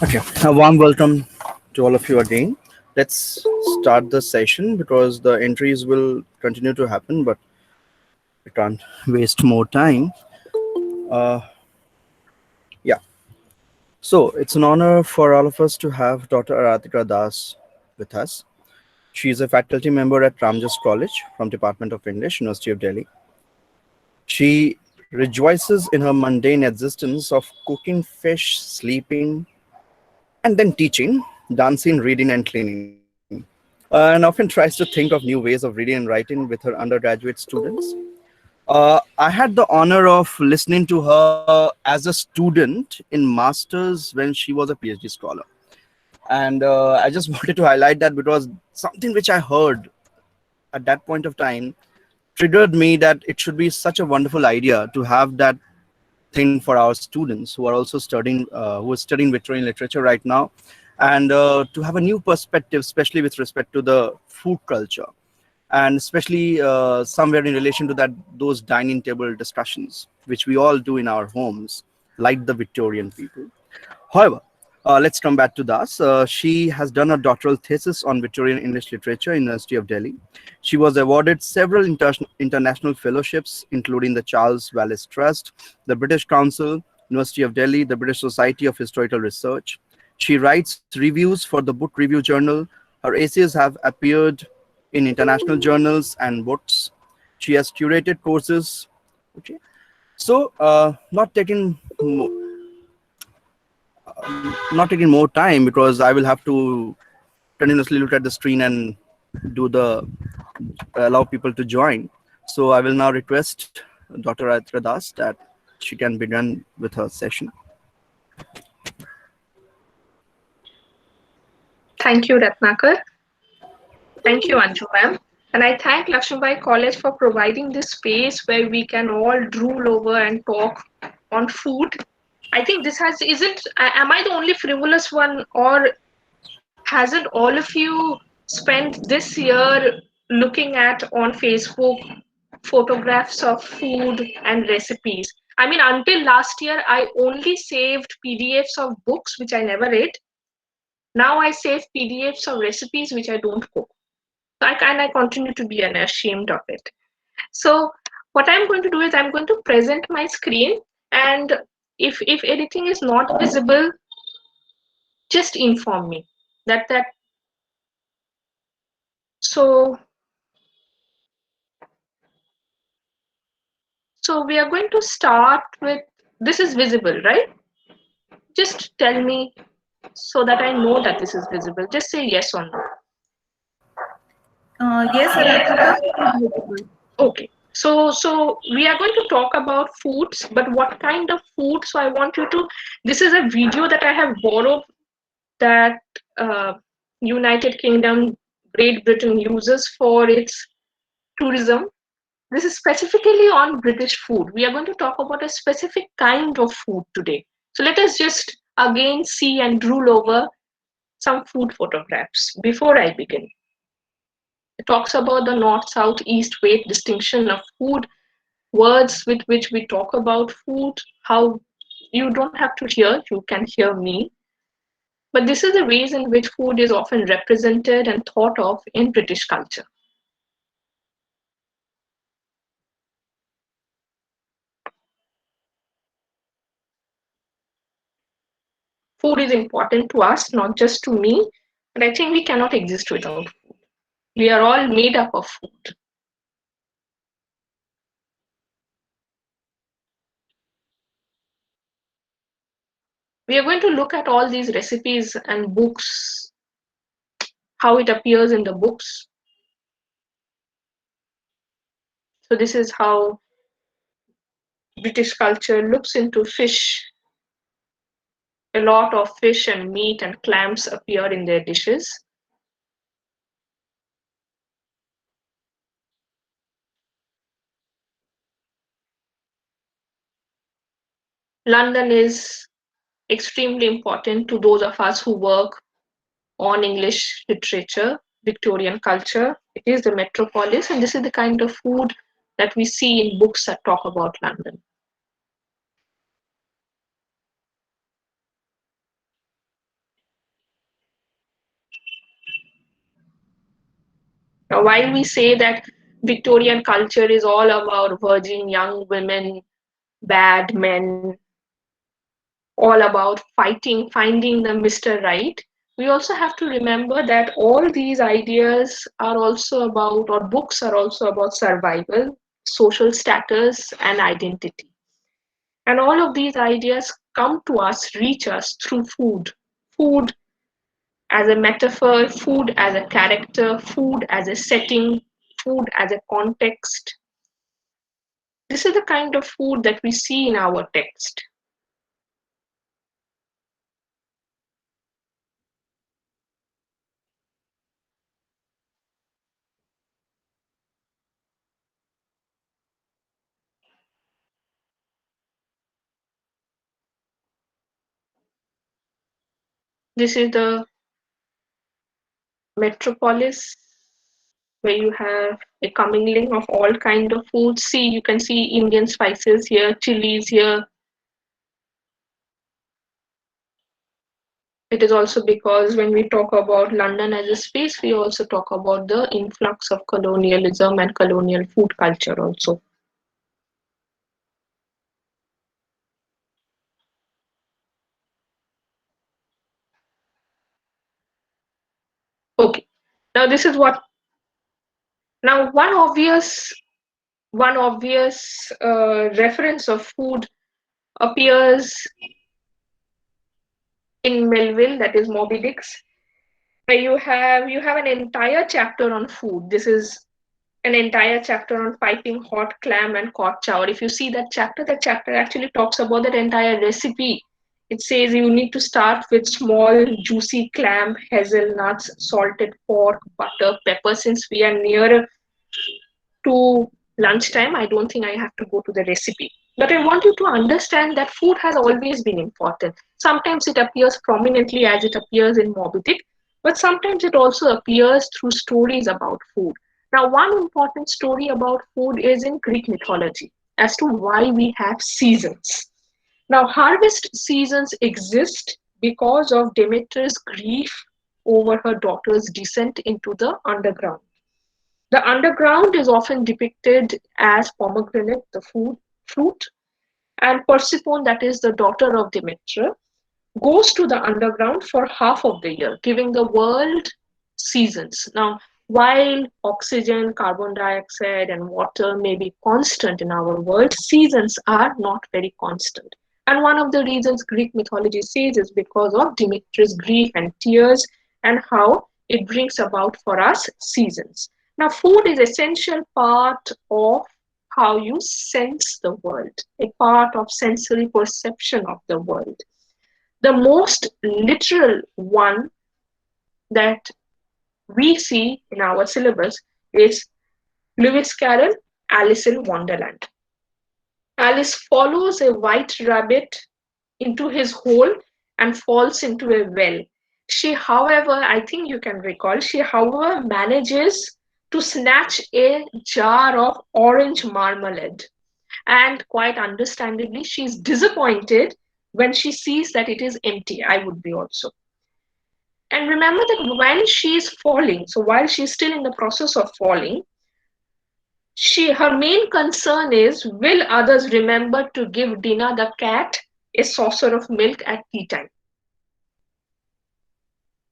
Okay, a warm welcome to all of you again. Let's start the session because the entries will continue to happen, but we can't waste more time. Uh, yeah, so it's an honor for all of us to have Dr. Aratika Das with us. She is a faculty member at Ramjas College from Department of English, University of Delhi. She rejoices in her mundane existence of cooking fish, sleeping, and then teaching, dancing, reading, and cleaning. And often tries to think of new ways of reading and writing with her undergraduate students. I had the honor of listening to her as a student in master's when she was a PhD scholar. And I just wanted to highlight that because something which I heard at that point of time triggered me that it should be such a wonderful idea to have that thing for our students who are also studying, who are studying Victorian literature right now, and to have a new perspective, especially with respect to the food culture, and especially somewhere in relation to that those dining table discussions, which we all do in our homes, like the Victorian people. However, let's come back to Das. She has done a doctoral thesis on Victorian English literature in the University of Delhi. She was awarded several international fellowships, including the Charles Wallace Trust, the British Council, University of Delhi, the British Society of Historical Research. She writes reviews for the Book Review Journal. Her essays have appeared in international journals and books. She has curated courses. Okay, so not taking more time because I will have to continuously look at the screen and do the allow people to join. So I will now request Dr. Aitra Das that she can begin with her session. Thank you, Ratnakar. Thank you, Anju ma'am. And I thank Lakshmibai College for providing this space where we can all drool over and talk on food. I think this has isn't am I the only frivolous one, or hasn't all of you spent this year looking at on Facebook photographs of food and recipes? I mean, until last year, I only saved PDFs of books which I never read. Now I save PDFs of recipes which I don't cook. And I continue to be unashamed of it. So what I'm going to do is I'm going to present my screen, and if anything is not visible, just inform me. That so so we are going to start with, this is visible, right? Just tell me so that I know that this is visible. Just say yes or no. Yes, Aratika. Okay. So we are going to talk about foods, but what kind of food? So I want you to. This is a video that I have borrowed that United Kingdom, Great Britain uses for its tourism. This is specifically on British food. We are going to talk about a specific kind of food today. So let us just again see and drool over some food photographs before I begin. It talks about the north, south, east, west distinction of food, words with which we talk about food, how you don't have to hear, you can hear me. But this is the ways in which food is often represented and thought of in British culture. Food is important to us, not just to me, but I think we cannot exist without food. We are all made up of food. We are going to look at all these recipes and books, how it appears in the books. So this is how British culture looks into fish. A lot of fish and meat and clams appear in their dishes. London is extremely important to those of us who work on English literature, Victorian culture. It is the metropolis, and this is the kind of food that we see in books that talk about London. Now, while we say that Victorian culture is all about virgin young women, bad men, all about fighting, finding the Mr. Right, we also have to remember that all these ideas are also about, or books are also about survival, social status, and identity. And all of these ideas come to us, reach us through food. Food as a metaphor, food as a character, food as a setting, food as a context. This is the kind of food that we see in our text. This is the metropolis where you have a commingling of all kind of foods. See, you can see Indian spices here, chilies here. It is also because when we talk about London as a space, we also talk about the influx of colonialism and colonial food culture also. Okay, now this is what. Now one obvious reference of food appears in Melville, that is Moby Dick's, where you have an entire chapter on food. This is an entire chapter on piping hot clam and cod chowder. If you see that chapter actually talks about that entire recipe. It says you need to start with small, juicy clam, hazelnuts, salted pork, butter, pepper. Since we are nearer to lunchtime, I don't think I have to go to the recipe. But I want you to understand that food has always been important. Sometimes it appears prominently as it appears in Moby Dick, but sometimes it also appears through stories about food. Now, one important story about food is in Greek mythology as to why we have seasons. Now, harvest seasons exist because of Demeter's grief over her daughter's descent into the underground. The underground is often depicted as pomegranate, the fruit, and Persephone, that is the daughter of Demeter, goes to the underground for half of the year, giving the world seasons. Now, while oxygen, carbon dioxide, and water may be constant in our world, seasons are not very constant. And one of the reasons Greek mythology says is because of Demeter's grief and tears and how it brings about for us seasons. Now, food is essential part of how you sense the world, a part of sensory perception of the world. The most literal one that we see in our syllabus is Lewis Carroll, Alice in Wonderland. Alice follows a white rabbit into his hole and falls into a well. She, however, I think you can recall, she, however, manages to snatch a jar of orange marmalade. And quite understandably, she's disappointed when she sees that it is empty. I would be also. And remember that when she's falling, so while she's still in the process of falling, her main concern is, will others remember to give Dina the cat a saucer of milk at tea time?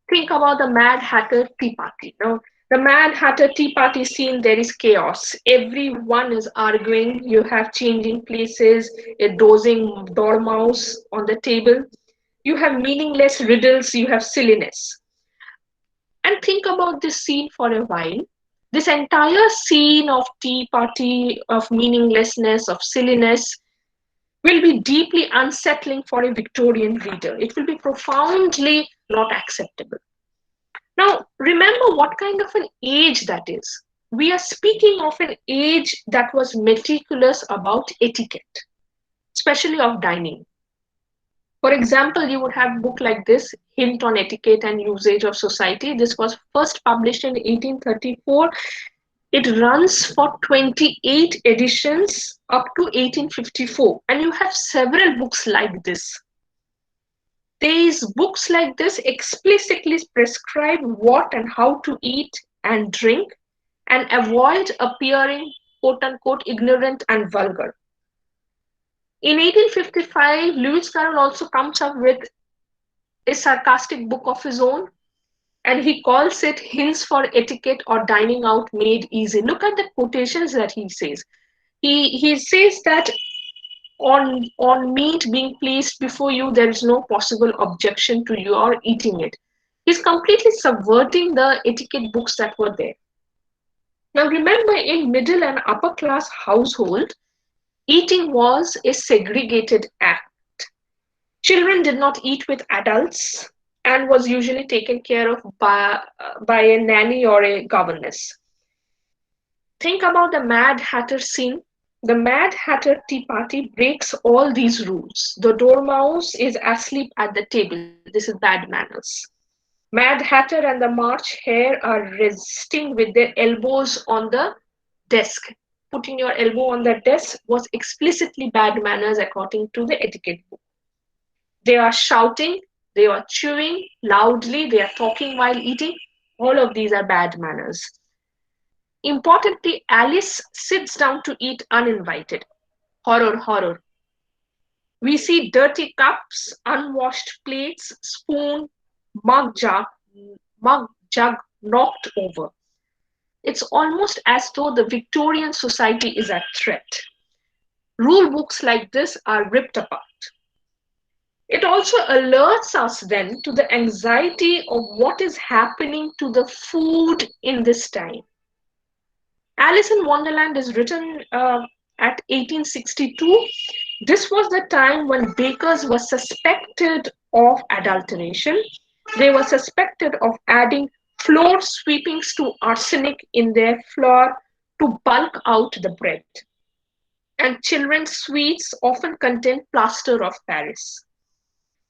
Think about the Mad Hatter tea party. Now, the Mad Hatter tea party scene, there is chaos. Everyone is arguing. You have changing places, a dozing dormouse on the table. You have meaningless riddles. You have silliness. And think about this scene for a while. This entire scene of tea party, of meaninglessness, of silliness, will be deeply unsettling for a Victorian reader. It will be profoundly not acceptable. Now, remember what kind of an age that is. We are speaking of an age that was meticulous about etiquette, especially of dining. For example, you would have a book like this, Hint on Etiquette and Usage of Society. This was first published in 1834. It runs for 28 editions up to 1854. And you have several books like this. These books like this explicitly prescribe what and how to eat and drink. and avoid appearing quote unquote ignorant and vulgar. In 1855, Lewis Carroll also comes up with a sarcastic book of his own, and he calls it Hints for Etiquette or Dining Out Made Easy. Look at the quotations that he says. He says that on meat being placed before you, there is no possible objection to your eating it. He's completely subverting the etiquette books that were there. Now remember, in middle and upper class household, eating was a segregated act. Children did not eat with adults and was usually taken care of by a nanny or a governess. Think about the Mad Hatter scene. The Mad Hatter tea party breaks all these rules. The Dormouse is asleep at the table. This is bad manners. Mad Hatter and the March Hare are resting with their elbows on the desk. Putting your elbow on the desk was explicitly bad manners according to the etiquette book. They are shouting, they are chewing loudly, they are talking while eating. All of these are bad manners. Importantly, Alice sits down to eat uninvited. Horror, horror. We see dirty cups, unwashed plates, spoon, mug jug, mug jug knocked over. It's almost as though the Victorian society is at threat. Rule books like this are ripped apart. It also alerts us then to the anxiety of what is happening to the food in this time. Alice in Wonderland is written at 1862. This was the time when bakers were suspected of adulteration. They were suspected of adding floor sweepings to arsenic in their flour to bulk out the bread. And children's sweets often contained plaster of Paris.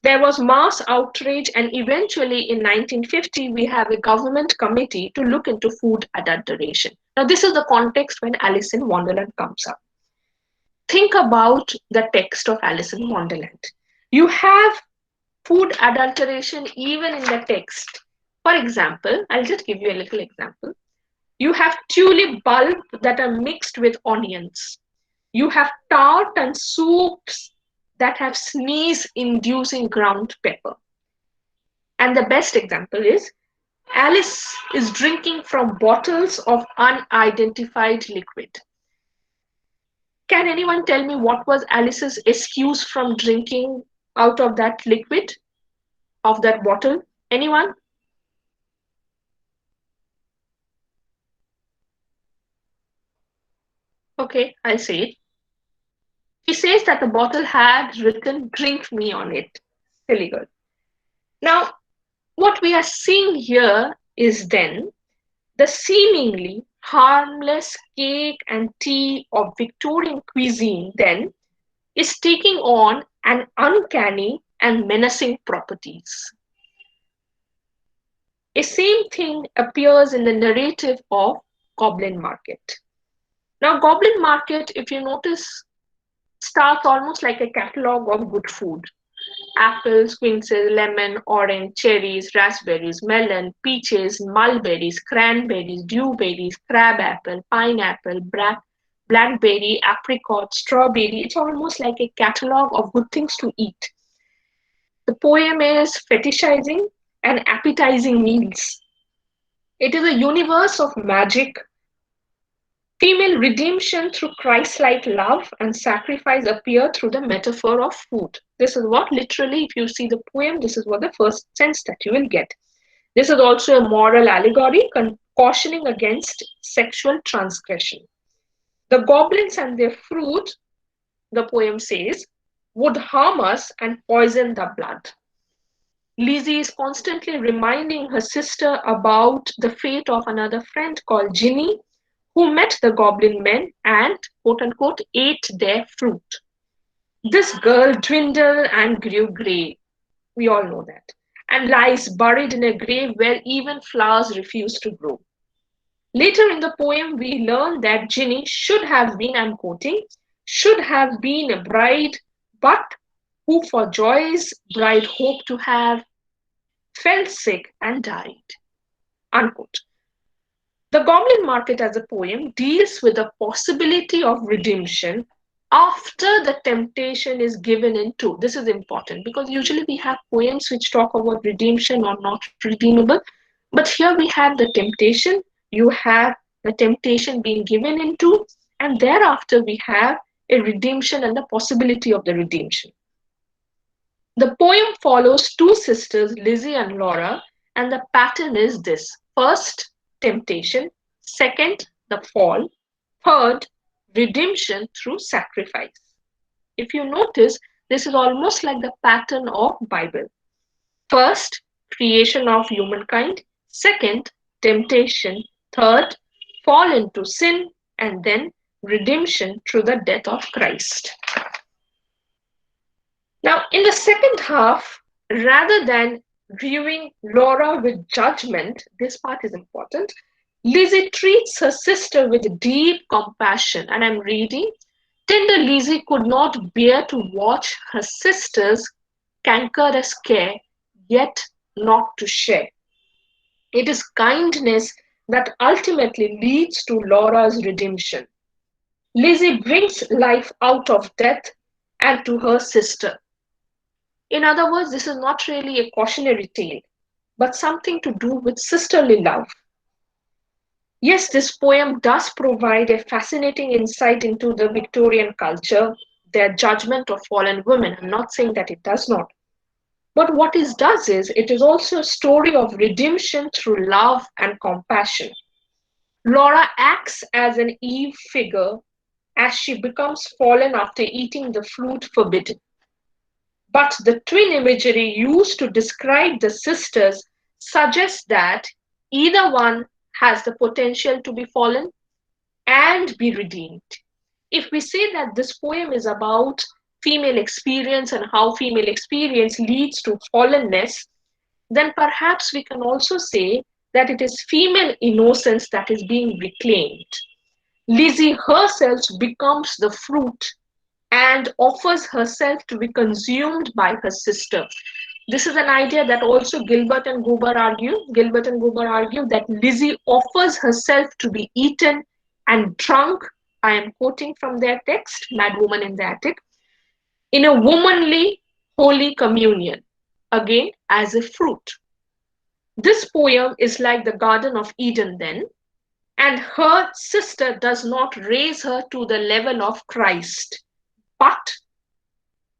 There was mass outrage, and eventually in 1950, we have a government committee to look into food adulteration. Now, this is the context when Alice in Wonderland comes up. Think about the text of Alice in Wonderland. You have food adulteration even in the text. For example, I'll just give you a little example. You have tulip bulb that are mixed with onions. You have tart and soups that have sneeze-inducing ground pepper. And the best example is Alice is drinking from bottles of unidentified liquid. Can anyone tell me what was Alice's excuse from drinking out of that liquid, of that bottle? Anyone? Okay, I'll say it. She says that the bottle had written "Drink me" on it. Silly girl. Now, what we are seeing here is then the seemingly harmless cake and tea of Victorian cuisine then is taking on an uncanny and menacing properties. A same thing appears in the narrative of Goblin Market. Now, Goblin Market, if you notice, starts almost like a catalog of good food. Apples, quinces, lemon, orange, cherries, raspberries, melon, peaches, mulberries, cranberries, dewberries, crabapple, pineapple, blackberry, apricot, strawberry. It's almost like a catalog of good things to eat. The poem is fetishizing and appetizing meals. It is a universe of magic. Female redemption through Christ-like love and sacrifice appear through the metaphor of food. This is what literally, if you see the poem, this is what the first sense that you will get. This is also a moral allegory cautioning against sexual transgression. The goblins and their fruit, the poem says, would harm us and poison the blood. Lizzie is constantly reminding her sister about the fate of another friend called Ginny, who met the goblin men and, quote unquote, ate their fruit. This girl dwindled and grew grey. We all know that. And lies buried in a grave where even flowers refuse to grow. Later in the poem, we learn that Ginny should have been, I'm quoting, should have been a bride, but who for joys bride hoped to have, fell sick and died. Unquote. The Goblin Market as a poem deals with the possibility of redemption after the temptation is given into. This is important because usually we have poems which talk about redemption or not redeemable, but here we have the temptation, you have the temptation being given into, and thereafter we have a redemption and the possibility of the redemption. The poem follows two sisters, Lizzie and Laura, and the pattern is this: first, temptation; second, the fall; third, redemption through sacrifice. If you notice, this is almost like the pattern of Bible. First, creation of humankind; second, temptation; third, fall into sin; and then redemption through the death of Christ. Now, in the second half, rather than viewing Laura with judgment, this part is important. Lizzie treats her sister with deep compassion, and I'm reading. Tender Lizzie could not bear to watch her sister's cankerous care, yet not to share. It is kindness that ultimately leads to Laura's redemption. Lizzie brings life out of death and to her sister. In other words, this is not really a cautionary tale, but something to do with sisterly love. Yes, this poem does provide a fascinating insight into the Victorian culture, their judgment of fallen women. I'm not saying that it does not. But what it does is, it is also a story of redemption through love and compassion. Laura acts as an Eve figure as she becomes fallen after eating the fruit forbidden. But the twin imagery used to describe the sisters suggests that either one has the potential to be fallen and be redeemed. If we say that this poem is about female experience and how female experience leads to fallenness, then perhaps we can also say that it is female innocence that is being reclaimed. Lizzie herself becomes the fruit and offers herself to be consumed by her sister. This is an idea that also Gilbert and Gober argue. Gilbert and Gober argue that Lizzie offers herself to be eaten and drunk. I am quoting from their text, Mad Woman in the Attic, in a womanly holy communion, again as a fruit. This poem is like the Garden of Eden then, and her sister does not raise her to the level of Christ, but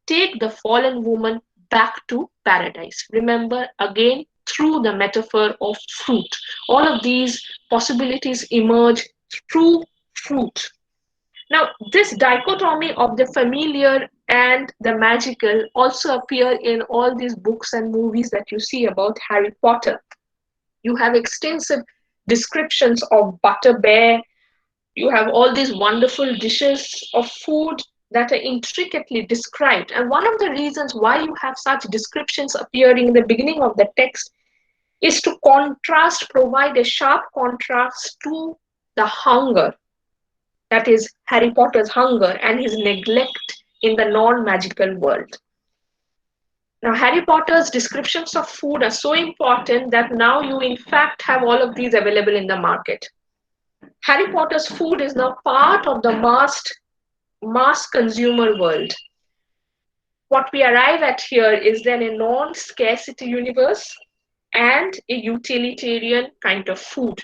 take the fallen woman back to paradise. Remember, again, through the metaphor of fruit. All of these possibilities emerge through fruit. Now, this dichotomy of the familiar and the magical also appear in all these books and movies that you see about Harry Potter. You have extensive descriptions of Butter Bear. You have all these wonderful dishes of food that are intricately described. And one of the reasons why you have such descriptions appearing in the beginning of the text is to contrast, provide a sharp contrast to the hunger, that is, Harry Potter's hunger and his neglect in the non magical world. Now, Harry Potter's descriptions of food are so important that now you, in fact, have all of these available in the market. Harry Potter's food is now part of the mass consumer world. What we arrive at here is then a non-scarcity universe and a utilitarian kind of food.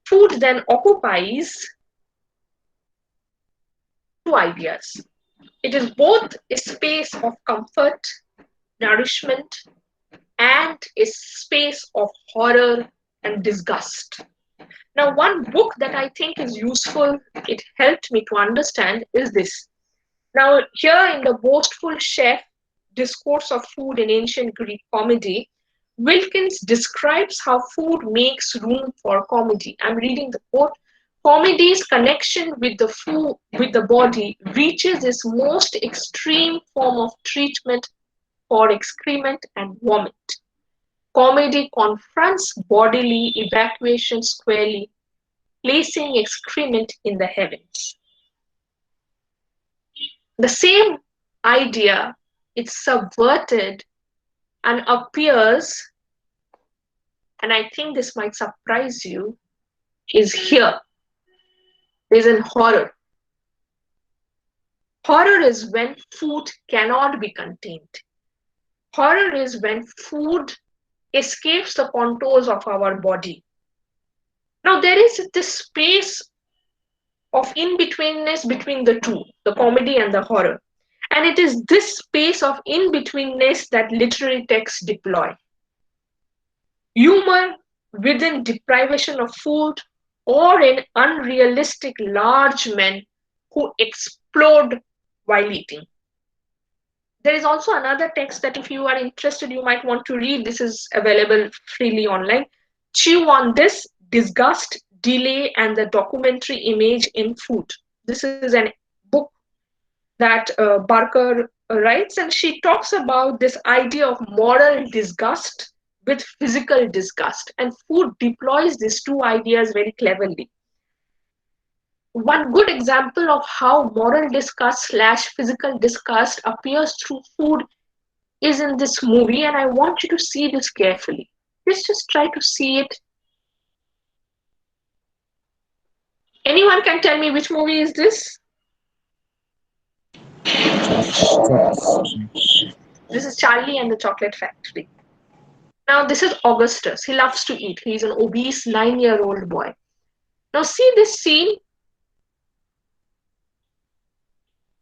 Food then occupies two ideas. It is both a space of comfort, nourishment, and a space of horror and disgust. Now, one book that I think is useful, it helped me to understand, is this. Now, here in the Boastful Chef, Discourse of Food in Ancient Greek Comedy, Wilkins describes how food makes room for comedy. I'm reading the quote. Comedy's connection with the food, with the body, reaches its most extreme form of treatment for excrement and vomit. Comedy confronts bodily evacuation squarely, placing excrement in the heavens. The same idea is subverted and appears, and I think this might surprise you, is here, is in horror. Horror is when food cannot be contained. Horror is when food escapes the contours of our body. Now, there is this space of in-betweenness between the two, the comedy and the horror. And it is this space of in-betweenness that literary texts deploy. Humor within deprivation of food or in unrealistic large men who explode while eating. There is also another text that if you are interested, you might want to read. This is available freely online. Chew on This, Disgust, Delay, and the Documentary Image in Food. This is an book that Barker writes, and she talks about this idea of moral disgust with physical disgust. And food deploys these two ideas very cleverly. One good example of how moral disgust / physical disgust appears through food is in this movie, and I want you to see this carefully. Let's just try to see it. Anyone can tell me which movie is this? This is Charlie and the Chocolate Factory. Now, this is Augustus. He loves to eat. He's an obese 9-year-old boy. Now, see this scene.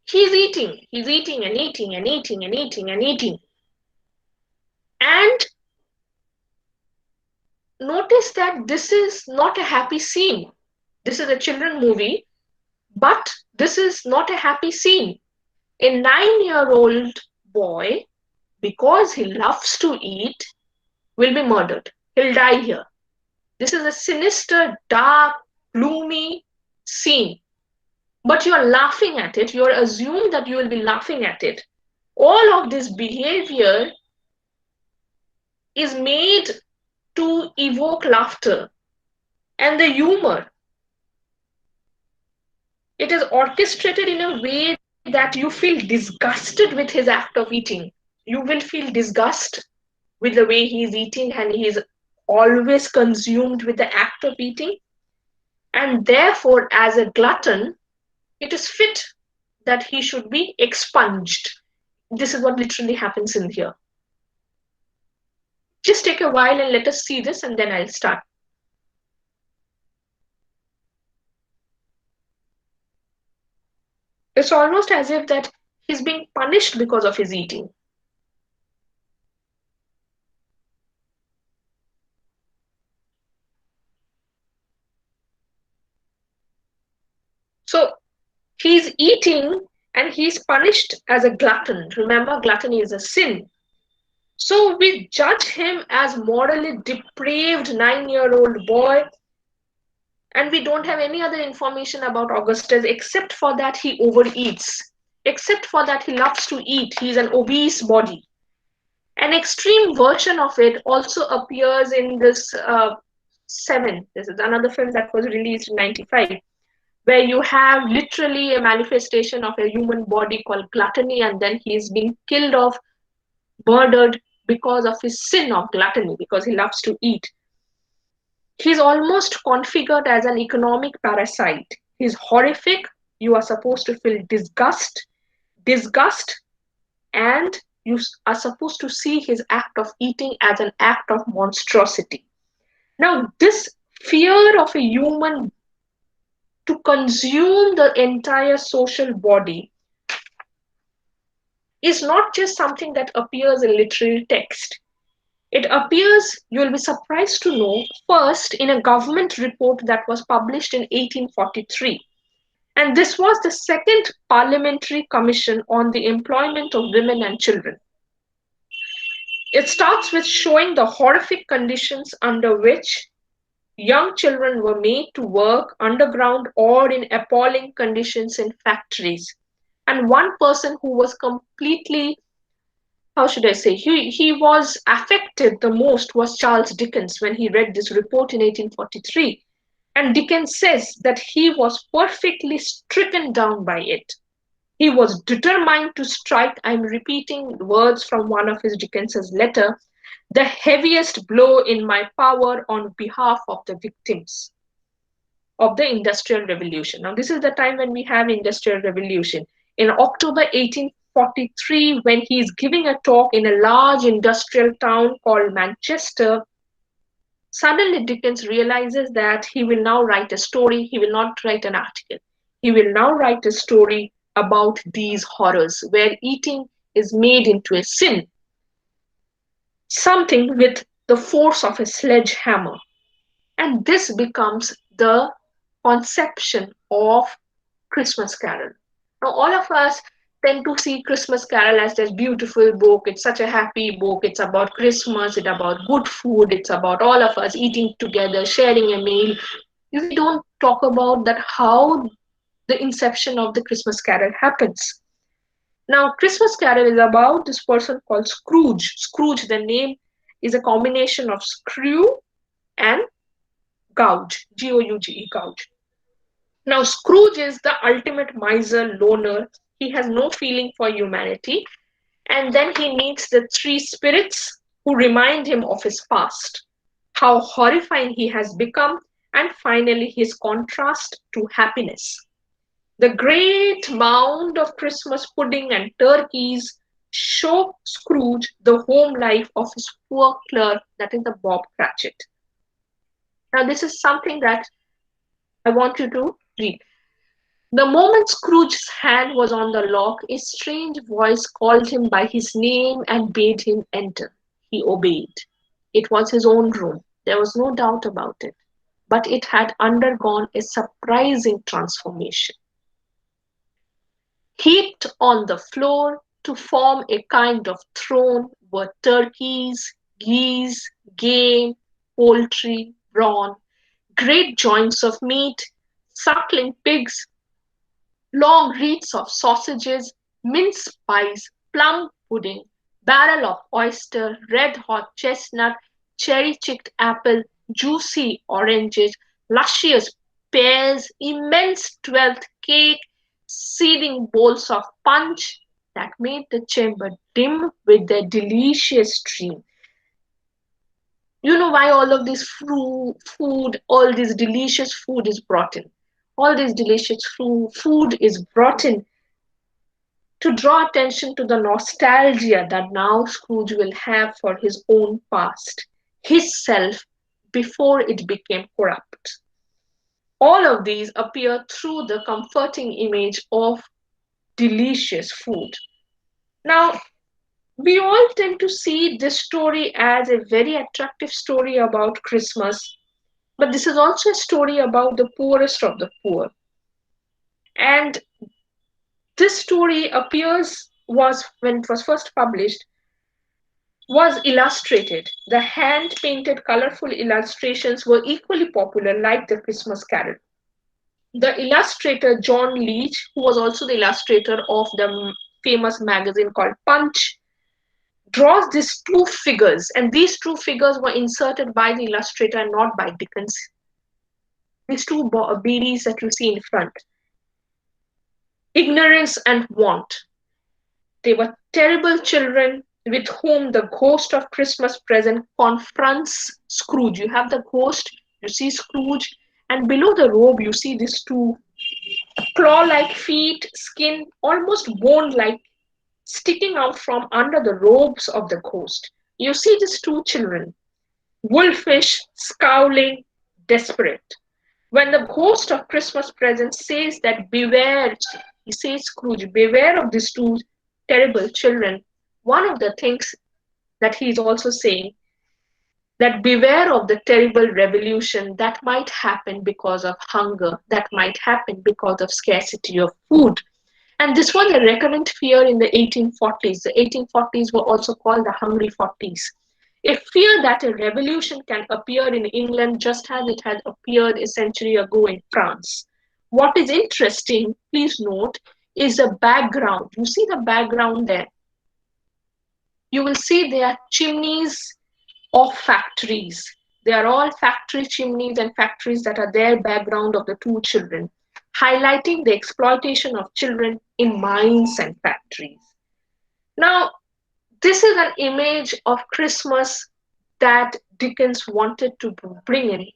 He's eating and eating and eating and eating and eating. And notice that this is not a happy scene. This is a children movie, but this is not a happy scene. A 9-year-old boy, because he loves to eat, will be murdered. He'll die here. This is a sinister, dark, gloomy scene. But you're laughing at it. You're assumed that you will be laughing at it. All of this behavior is made to evoke laughter. And the humor, it is orchestrated in a way that you feel disgusted with his act of eating. You will feel disgust with the way he's eating, and he's always consumed with the act of eating. And therefore, as a glutton, it is fit that he should be expunged. This is what literally happens in here. Just take a while and let us see this, and then I'll start. It's almost as if that he's being punished because of his eating. So he's eating and he's punished as a glutton. Remember, gluttony is a sin. So we judge him as morally depraved 9-year-old boy, and we don't have any other information about Augustus except for that he overeats, except for that he loves to eat. He's an obese body. An extreme version of it also appears in this Seven. This is another film that was released in 95, where you have literally a manifestation of a human body called gluttony, and then he is being killed off, murdered because of his sin of gluttony, because he loves to eat. He's almost configured as an economic parasite. He's horrific. You are supposed to feel disgust, and you are supposed to see his act of eating as an act of monstrosity. Now, this fear of a human to consume the entire social body is not just something that appears in literary text. It appears, you'll be surprised to know, first in a government report that was published in 1843. And this was the second Parliamentary Commission on the Employment of Women and Children. It starts with showing the horrific conditions under which young children were made to work underground or in appalling conditions in factories. And one person who was completely, how should I say, he was affected the most was Charles Dickens when he read this report in 1843. And Dickens says that he was perfectly stricken down by it. He was determined to strike, I'm repeating words from one of his Dickens's letter, the heaviest blow in my power on behalf of the victims. of the Industrial Revolution. Now, this is the time when we have Industrial Revolution. In October 1843, when he is giving a talk in a large industrial town called Manchester, suddenly Dickens realizes that he will now write a story. He will not write an article. He will now write a story about these horrors where eating is made into a sin, something with the force of a sledgehammer. And this becomes the conception of Christmas Carol. Now, all of us tend to see Christmas Carol as this beautiful book. It's such a happy book. It's about Christmas. It's about good food. It's about all of us eating together, sharing a meal. We don't talk about that how the inception of the Christmas Carol happens. Now, Christmas Carol is about this person called Scrooge. Scrooge, the name, is a combination of screw and gouge, Gouge, gouge. Now, Scrooge is the ultimate miser, loner. He has no feeling for humanity. And then he meets the three spirits who remind him of his past, how horrifying he has become, and finally his contrast to happiness. The great mound of Christmas pudding and turkeys show Scrooge the home life of his poor clerk, that is the Bob Cratchit. Now, this is something that I want you to read. The moment Scrooge's hand was on the lock, a strange voice called him by his name and bade him enter. He obeyed. It was his own room. There was no doubt about it. But it had undergone a surprising transformation. Heaped on the floor to form a kind of throne were turkeys, geese, game, poultry, brawn, great joints of meat, suckling pigs, long wreaths of sausages, mince pies, plum pudding, barrel of oyster, red hot chestnut, cherry chicked apple, juicy oranges, luscious pears, immense 12th cake, seething bowls of punch that made the chamber dim with their delicious stream. You know why all of this food, all this delicious food is brought in. All this delicious food is brought in to draw attention to the nostalgia that now Scrooge will have for his own past, his self before it became corrupt. All of these appear through the comforting image of delicious food. Now, we all tend to see this story as a very attractive story about Christmas, but this is also a story about the poorest of the poor. And this story appears was when it was first published was illustrated. The hand painted colorful illustrations were equally popular like the Christmas Carol. The illustrator John Leech, who was also the illustrator of the famous magazine called Punch, draws these two figures, and these two figures were inserted by the illustrator and not by Dickens. These two babies that you see in front. Ignorance and want. They were terrible children with whom the ghost of Christmas present confronts Scrooge. You have the ghost, you see Scrooge, and below the robe you see these two claw-like feet, skin almost bone-like, sticking out from under the robes of the ghost. You see these two children, wolfish, scowling, desperate. When the ghost of Christmas present says that beware, he says, Scrooge, beware of these two terrible children, one of the things that he is also saying, that beware of the terrible revolution that might happen because of hunger, that might happen because of scarcity of food. And this was a recurrent fear in the 1840s. The 1840s were also called the Hungry 40s. A fear that a revolution can appear in England just as it had appeared a century ago in France. What is interesting, please note, is the background. You see the background there. You will see there are chimneys of factories. They are all factory chimneys and factories that are their background of the two children, highlighting the exploitation of children in mines and factories. Now, this is an image of Christmas that Dickens wanted to bring in.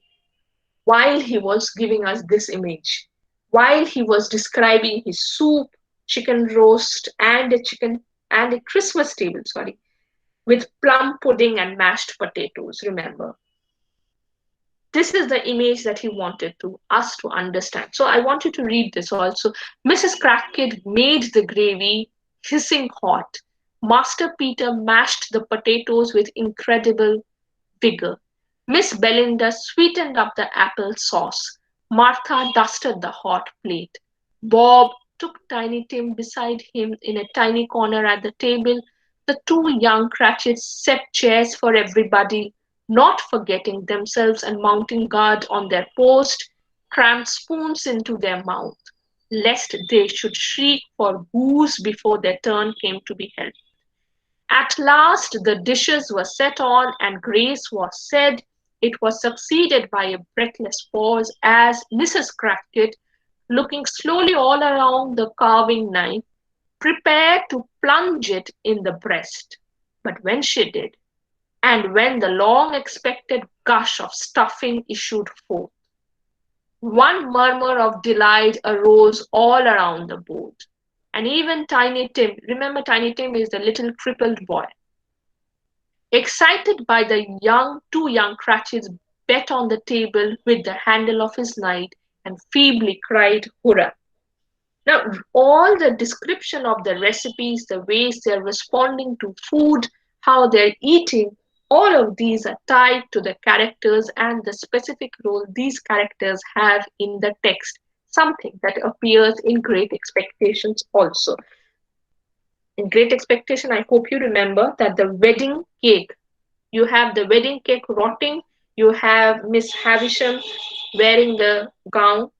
while he was giving us this image, while he was describing his soup, chicken roast, and a Christmas table, sorry, with plum pudding and mashed potatoes, remember. This is the image that he wanted to us to understand. So I want you to read this also. Mrs. Crackit made the gravy hissing hot. Master Peter mashed the potatoes with incredible vigor. Miss Belinda sweetened up the apple sauce. Martha dusted the hot plate. Bob took Tiny Tim beside him in a tiny corner at the table. The two young Cratchits set chairs for everybody, not forgetting themselves and mounting guard on their post, crammed spoons into their mouth, lest they should shriek for booze before their turn came to be helped. At last the dishes were set on and grace was said. It was succeeded by a breathless pause as Mrs. Crackit, looking slowly all around the carving knife, prepared to plunge it in the breast. But when she did, and when the long expected gush of stuffing issued forth, one murmur of delight arose all around the board. And even Tiny Tim, remember Tiny Tim is the little crippled boy, excited by the two young Cratchits, bet on the table with the handle of his knife and feebly cried, "Hurrah!" Now, all the description of the recipes, the ways they're responding to food, how they're eating, all of these are tied to the characters and the specific role these characters have in the text, something that appears in Great Expectations also. In Great Expectation, I hope you remember that the wedding cake, you have the wedding cake rotting, you have Miss Havisham wearing the gown.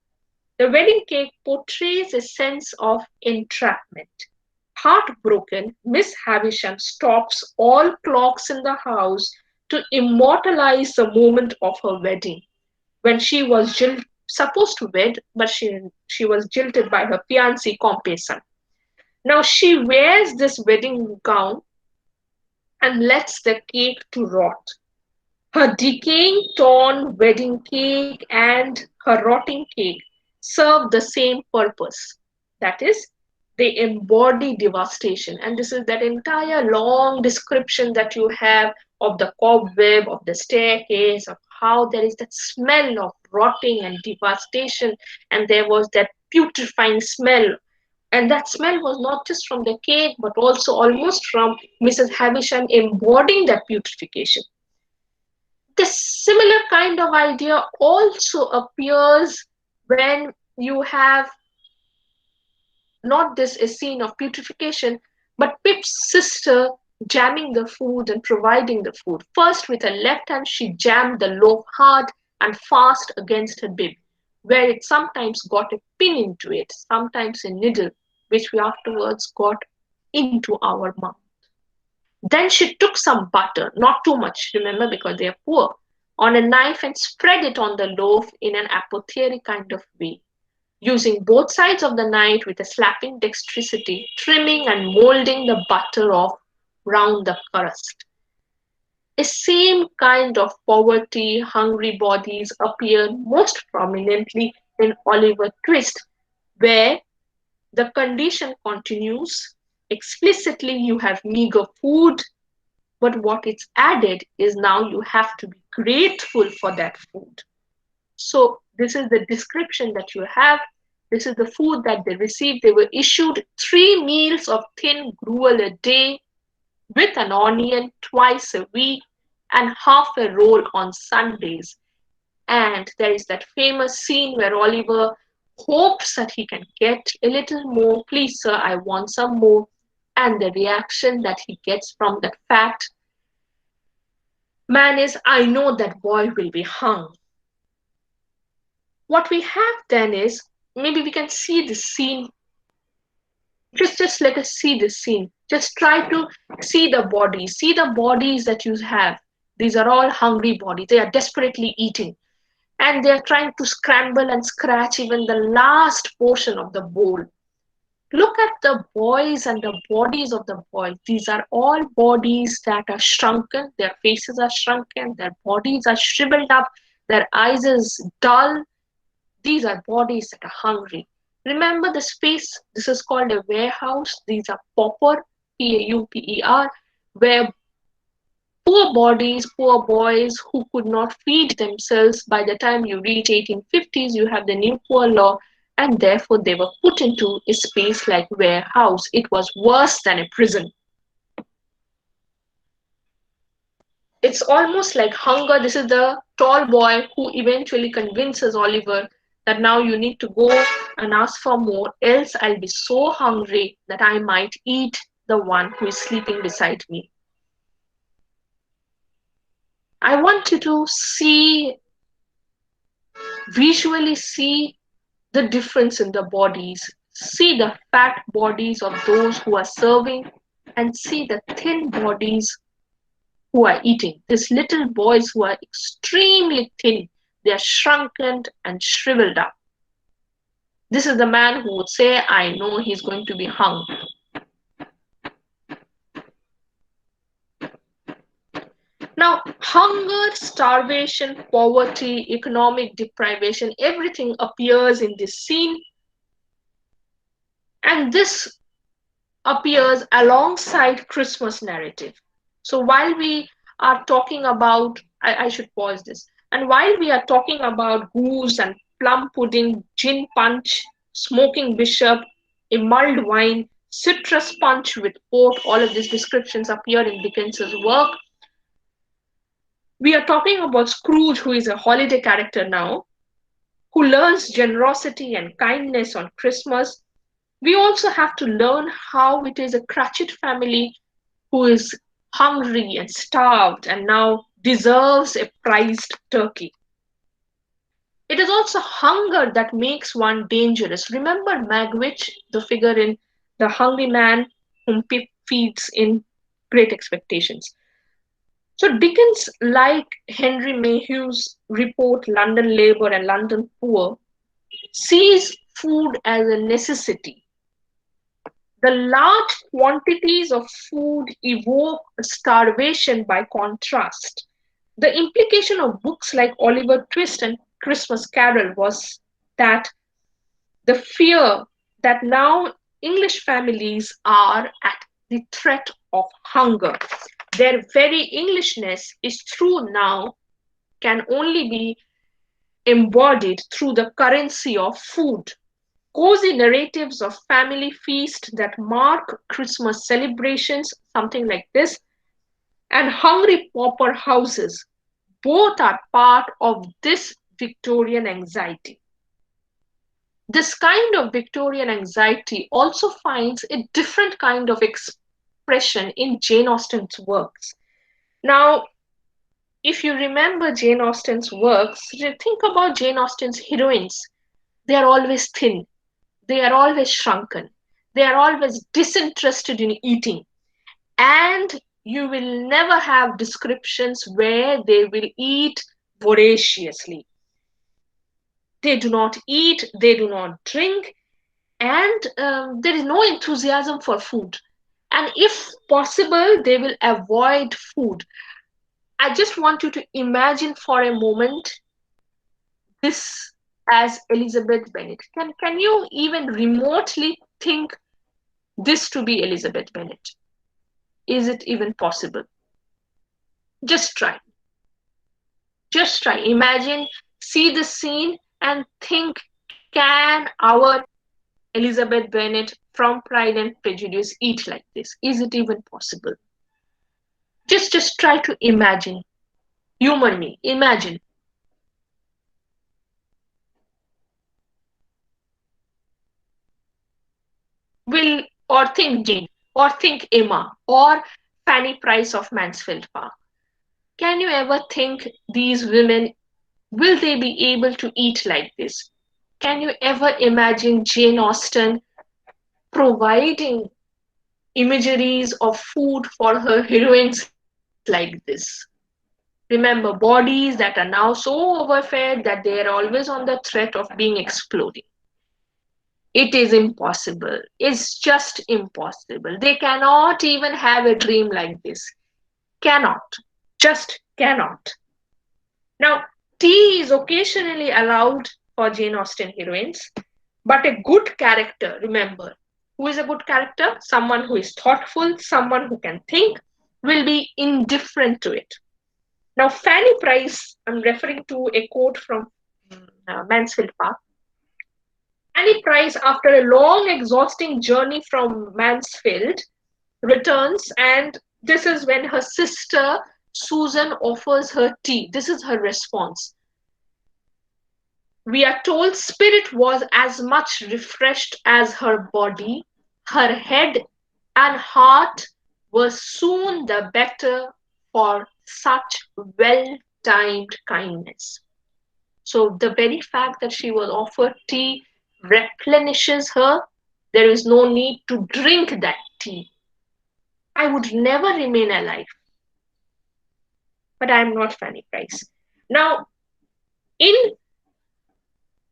The wedding cake portrays a sense of entrapment. Heartbroken, Miss Havisham stops all clocks in the house to immortalize the moment of her wedding, when she was supposed to wed, but she was jilted by her fiancé Compeyson. Now she wears this wedding gown and lets the cake to rot. Her decaying, torn wedding cake and her rotting cake serve the same purpose. That is, they embody devastation. And this is that entire long description that you have of the cobweb, of the staircase, of how there is that smell of rotting and devastation, and there was that putrefying smell. And that smell was not just from the cake, but also almost from Mrs. Havisham embodying that putrefaction. This similar kind of idea also appears when you have not this a scene of putrefaction, but Pip's sister jamming the food and providing the food. First, with her left hand, she jammed the loaf hard and fast against her bib, where it sometimes got a pin into it, sometimes a needle, which we afterwards got into our mouth. Then she took some butter, not too much, remember, because they are poor, on a knife and spread it on the loaf in an apothecary kind of way, using both sides of the knife with a slapping dexterity, trimming and molding the butter off round the crust. A same kind of poverty, hungry bodies appear most prominently in Oliver Twist, where the condition continues. Explicitly, you have meager food, but what is added is now you have to be grateful for that food. So this is the description that you have. This is the food that they received. They were issued 3 meals of thin gruel a day with an onion twice a week and half a roll on Sundays. And there is that famous scene where Oliver hopes that he can get a little more. Please, sir, I want some more. And the reaction that he gets from that fat man is, I know that boy will be hung. What we have then is, maybe we can see this scene. Just let us see this scene. Just try to see the bodies. See the bodies that you have. These are all hungry bodies. They are desperately eating. And they are trying to scramble and scratch even the last portion of the bowl. Look at the boys and the bodies of the boys. These are all bodies that are shrunken. Their faces are shrunken. Their bodies are shriveled up. their eyes is dull. These are bodies that are hungry. Remember the space? This is called a warehouse. These are pauper, Pauper, where poor bodies, poor boys who could not feed themselves. By the time you reach 1850s, you have the new poor law, and therefore they were put into a space like warehouse. It was worse than a prison. It's almost like hunger. This is the tall boy who eventually convinces Oliver that now you need to go and ask for more, else I'll be so hungry that I might eat the one who is sleeping beside me. I want you to visually see the difference in the bodies. See the fat bodies of those who are serving and see the thin bodies who are eating. These little boys who are extremely thin, they are shrunken and shriveled up. This is the man who would say, I know he's going to be hung. Now, hunger, starvation, poverty, economic deprivation, everything appears in this scene. And this appears alongside Christmas narrative. So while we are talking about, I should pause this. And while we are talking about goose and plum pudding, gin punch, smoking bishop, a mulled wine, citrus punch with port, all of these descriptions appear in Dickens's work. We are talking about Scrooge, who is a holiday character now, who learns generosity and kindness on Christmas. We also have to learn how it is a Cratchit family who is hungry and starved and now deserves a prized turkey. It is also hunger that makes one dangerous. Remember Magwitch, the figure in The Hungry Man whom Pip feeds in Great Expectations. So Dickens, like Henry Mayhew's report London Labour and London Poor, sees food as a necessity. The large quantities of food evoke starvation by contrast. The implication of books like Oliver Twist and Christmas Carol was that the fear that now English families are at the threat of hunger. Their very Englishness is true now, can only be embodied through the currency of food. Cozy narratives of family feast that mark Christmas celebrations, something like this, and hungry pauper houses, both are part of this Victorian anxiety. This kind of Victorian anxiety also finds a different kind of expression in Jane Austen's works. Now, if you remember Jane Austen's works, think about Jane Austen's heroines. They are always thin, they are always shrunken, they are always disinterested in eating, and you will never have descriptions where they will eat voraciously. They do not eat, they do not drink, and there is no enthusiasm for food. And if possible, they will avoid food. I just want you to imagine for a moment this as Elizabeth Bennet. Can you even remotely think this to be Elizabeth Bennet? Is it even possible? Just try. Just try. Imagine, see the scene and think, can our Elizabeth Bennet from Pride and Prejudice eat like this? Is it even possible? Just try to imagine. Humor me. Imagine. Will or think Jane or think Emma or Fanny Price of Mansfield Park. Can you ever think these women, will they be able to eat like this? Can you ever imagine Jane Austen providing imageries of food for her heroines like this? Remember, bodies that are now so overfed that they are always on the threat of being exploding. It is impossible. It's just impossible. They cannot even have a dream like this. Cannot. Just cannot. Now, Tea is occasionally allowed for Jane Austen heroines, but a good character, remember, who is a good character? Someone who is thoughtful, someone who can think, will be indifferent to it. Now, Fanny Price, I'm referring to a quote from Mansfield Park. Fanny Price, after a long, exhausting journey from Mansfield, returns, and this is when her sister Susan offers her tea. This is her response. We are told Spirit was as much refreshed as her body. Her head and heart were soon the better for such well timed kindness. So, the very fact that she was offered tea replenishes her. There is no need to drink that tea. I would never remain alive, but I am not Fanny Price. Now, in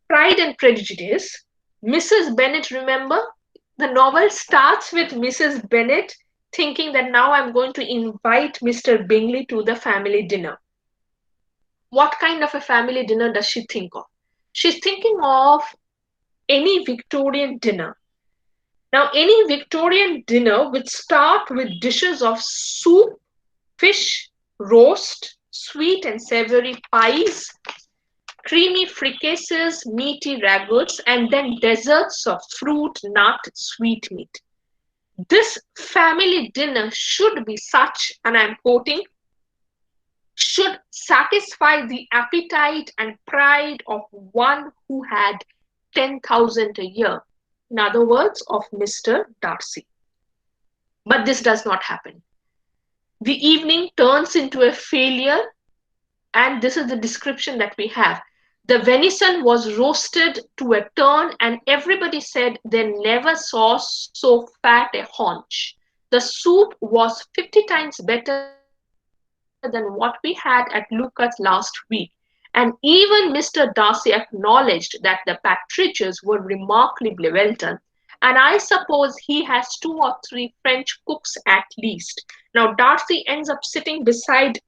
Pride and Prejudice, Mrs. Bennett, remember, the novel starts with Mrs. Bennett thinking that now I'm going to invite Mr. Bingley to the family dinner. What kind of a family dinner does she think of? She's thinking of any Victorian dinner. Now, any Victorian dinner would start with dishes of soup, fish, roast, sweet and savory pies, creamy fricassees, meaty ragots, and then desserts of fruit, nut, sweetmeat. This family dinner should be such, and I'm quoting, should satisfy the appetite and pride of one who had 10,000 a year. In other words, of Mr. Darcy. But this does not happen. The evening turns into a failure, and this is the description that we have. The venison was roasted to a turn, and everybody said they never saw so fat a haunch. The soup was 50 times better than what we had at Lucas last week. And even Mr. Darcy acknowledged that the partridges were remarkably well done. And I suppose he has 2 or 3 French cooks at least. Now, Darcy ends up sitting beside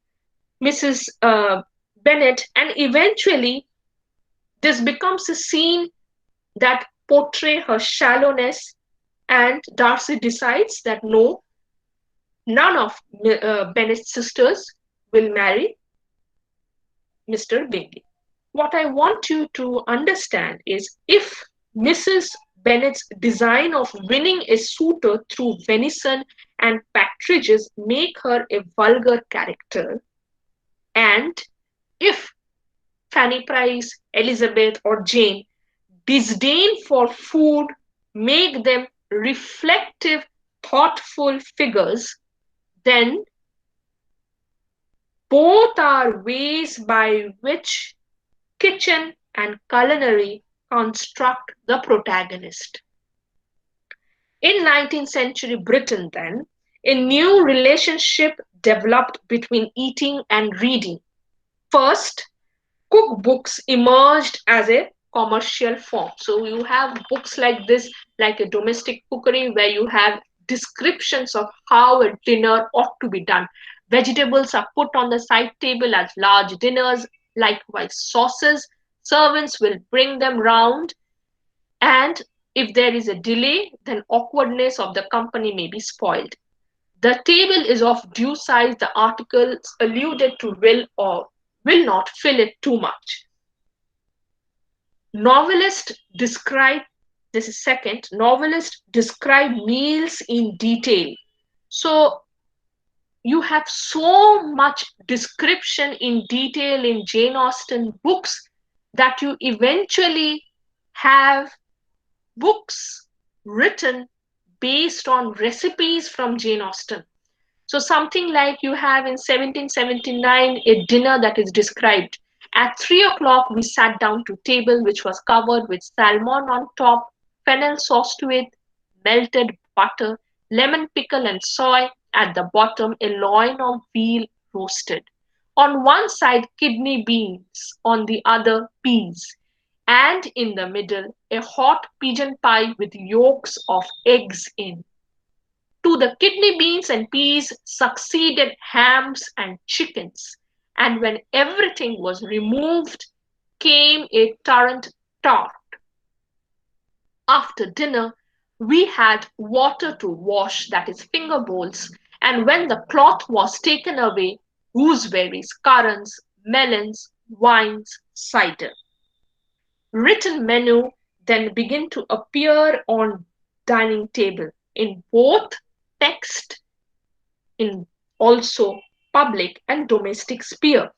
Mrs. Bennet, and eventually this becomes a scene that portray her shallowness, and Darcy decides that no, none of Bennet's sisters will marry Mr. Bingley. What I want you to understand is if Mrs. Bennet's design of winning a suitor through venison and partridges make her a vulgar character, and if Fanny Price, Elizabeth, or Jane disdain for food make them reflective, thoughtful figures, then both are ways by which kitchen and culinary construct the protagonist. In 19th century Britain, then, a new relationship developed between eating and reading. First, cookbooks emerged as a commercial form. So you have books like this, like a domestic cookery, where you have descriptions of how a dinner ought to be done. Vegetables are put on the side table as large dinners, likewise sauces. Servants will bring them round, and if there is a delay, then awkwardness of the company may be spoiled. The table is of due size, the articles alluded to will or will not fill it too much. Novelists describe, this is second, novelists describe meals in detail. So you have so much description in detail in Jane Austen books that you eventually have books written based on recipes from Jane Austen. So something like you have in 1779 a dinner that is described. At 3 o'clock, we sat down to table, which was covered with salmon on top, fennel sauce to it, melted butter, lemon pickle and soy. At the bottom, a loin of veal roasted. On one side, kidney beans, on the other, peas. And in the middle, a hot pigeon pie with yolks of eggs in. To the kidney beans and peas succeeded hams and chickens, And when everything was removed, came a torrent tart. After dinner, we had water to wash, that is, finger bowls, and when the cloth was taken away, gooseberries, currants, melons, wines, cider. Written menu then begin to appear on dining table in both text, in also public and domestic sphere.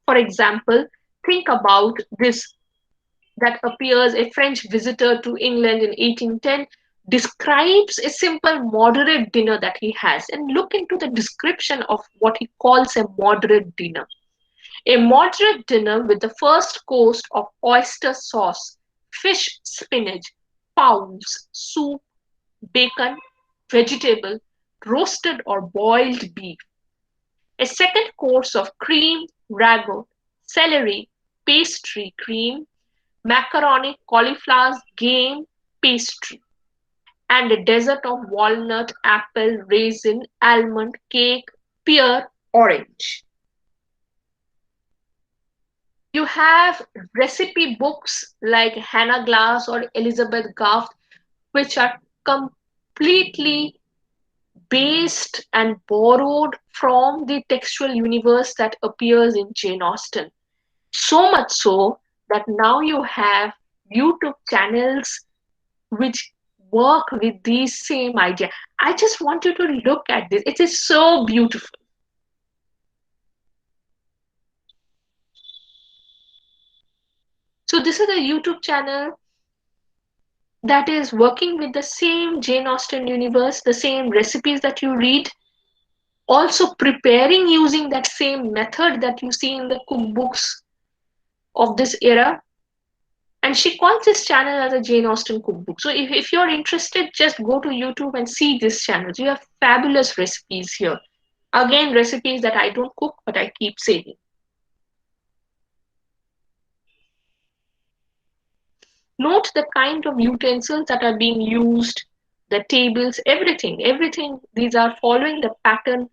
For example, think about this that appears a French visitor to England in 1810 describes a simple moderate dinner that he has, and look into the description of what he calls a moderate dinner. A moderate dinner with the first course of oyster sauce, fish spinach, fowls, soup, bacon, vegetable, roasted or boiled beef. A second course of cream, ragout, celery, pastry, cream, macaroni, cauliflower, game, pastry, and a dessert of walnut, apple, raisin, almond, cake, pear, orange. You have recipe books like Hannah Glass or Elizabeth Goff, which are completely based and borrowed from the textual universe that appears in Jane Austen. So much so that now you have YouTube channels which work with these same idea. I just want you to look at this. It is so beautiful. So this is a YouTube channel that is working with the same Jane Austen universe, the same recipes that you read, also preparing using that same method that you see in the cookbooks of this era. And she calls this channel as a Jane Austen cookbook. So if you're interested, just go to YouTube and see this channel. You have fabulous recipes here. Again, recipes that I don't cook, but I keep saving. Note the kind of utensils that are being used, the tables, everything, everything. These are following the pattern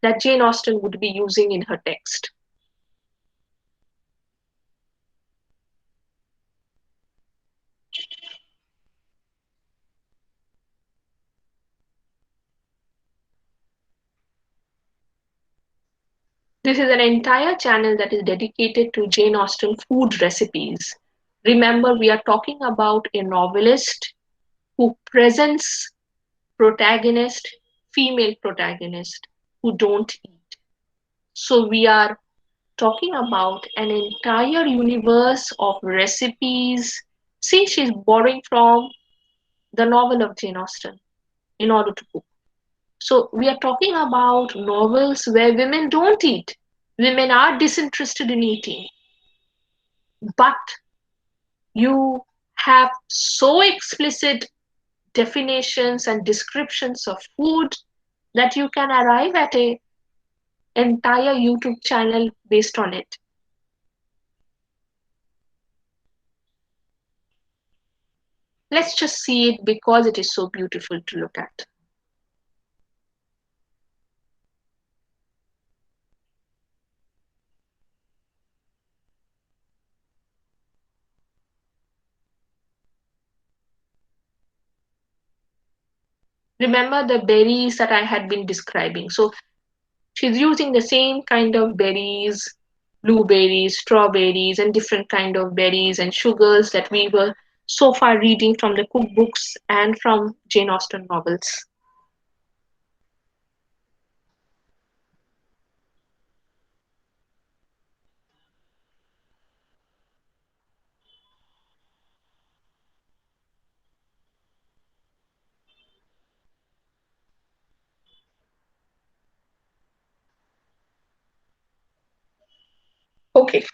that Jane Austen would be using in her text. This is an entire channel that is dedicated to Jane Austen food recipes. Remember, we are talking about a novelist who presents protagonist, female protagonist, who don't eat. So we are talking about an entire universe of recipes. See, she's borrowing from the novel of Jane Austen in order to cook. So we are talking about novels where women don't eat. Women are disinterested in eating. But you have so explicit definitions and descriptions of food that you can arrive at a entire YouTube channel based on it. Let's just see it because it is so beautiful to look at. Remember the berries that I had been describing. So she's using the same kind of berries, blueberries, strawberries, and different kind of berries and sugars that we were so far reading from the cookbooks and from Jane Austen novels. Okay.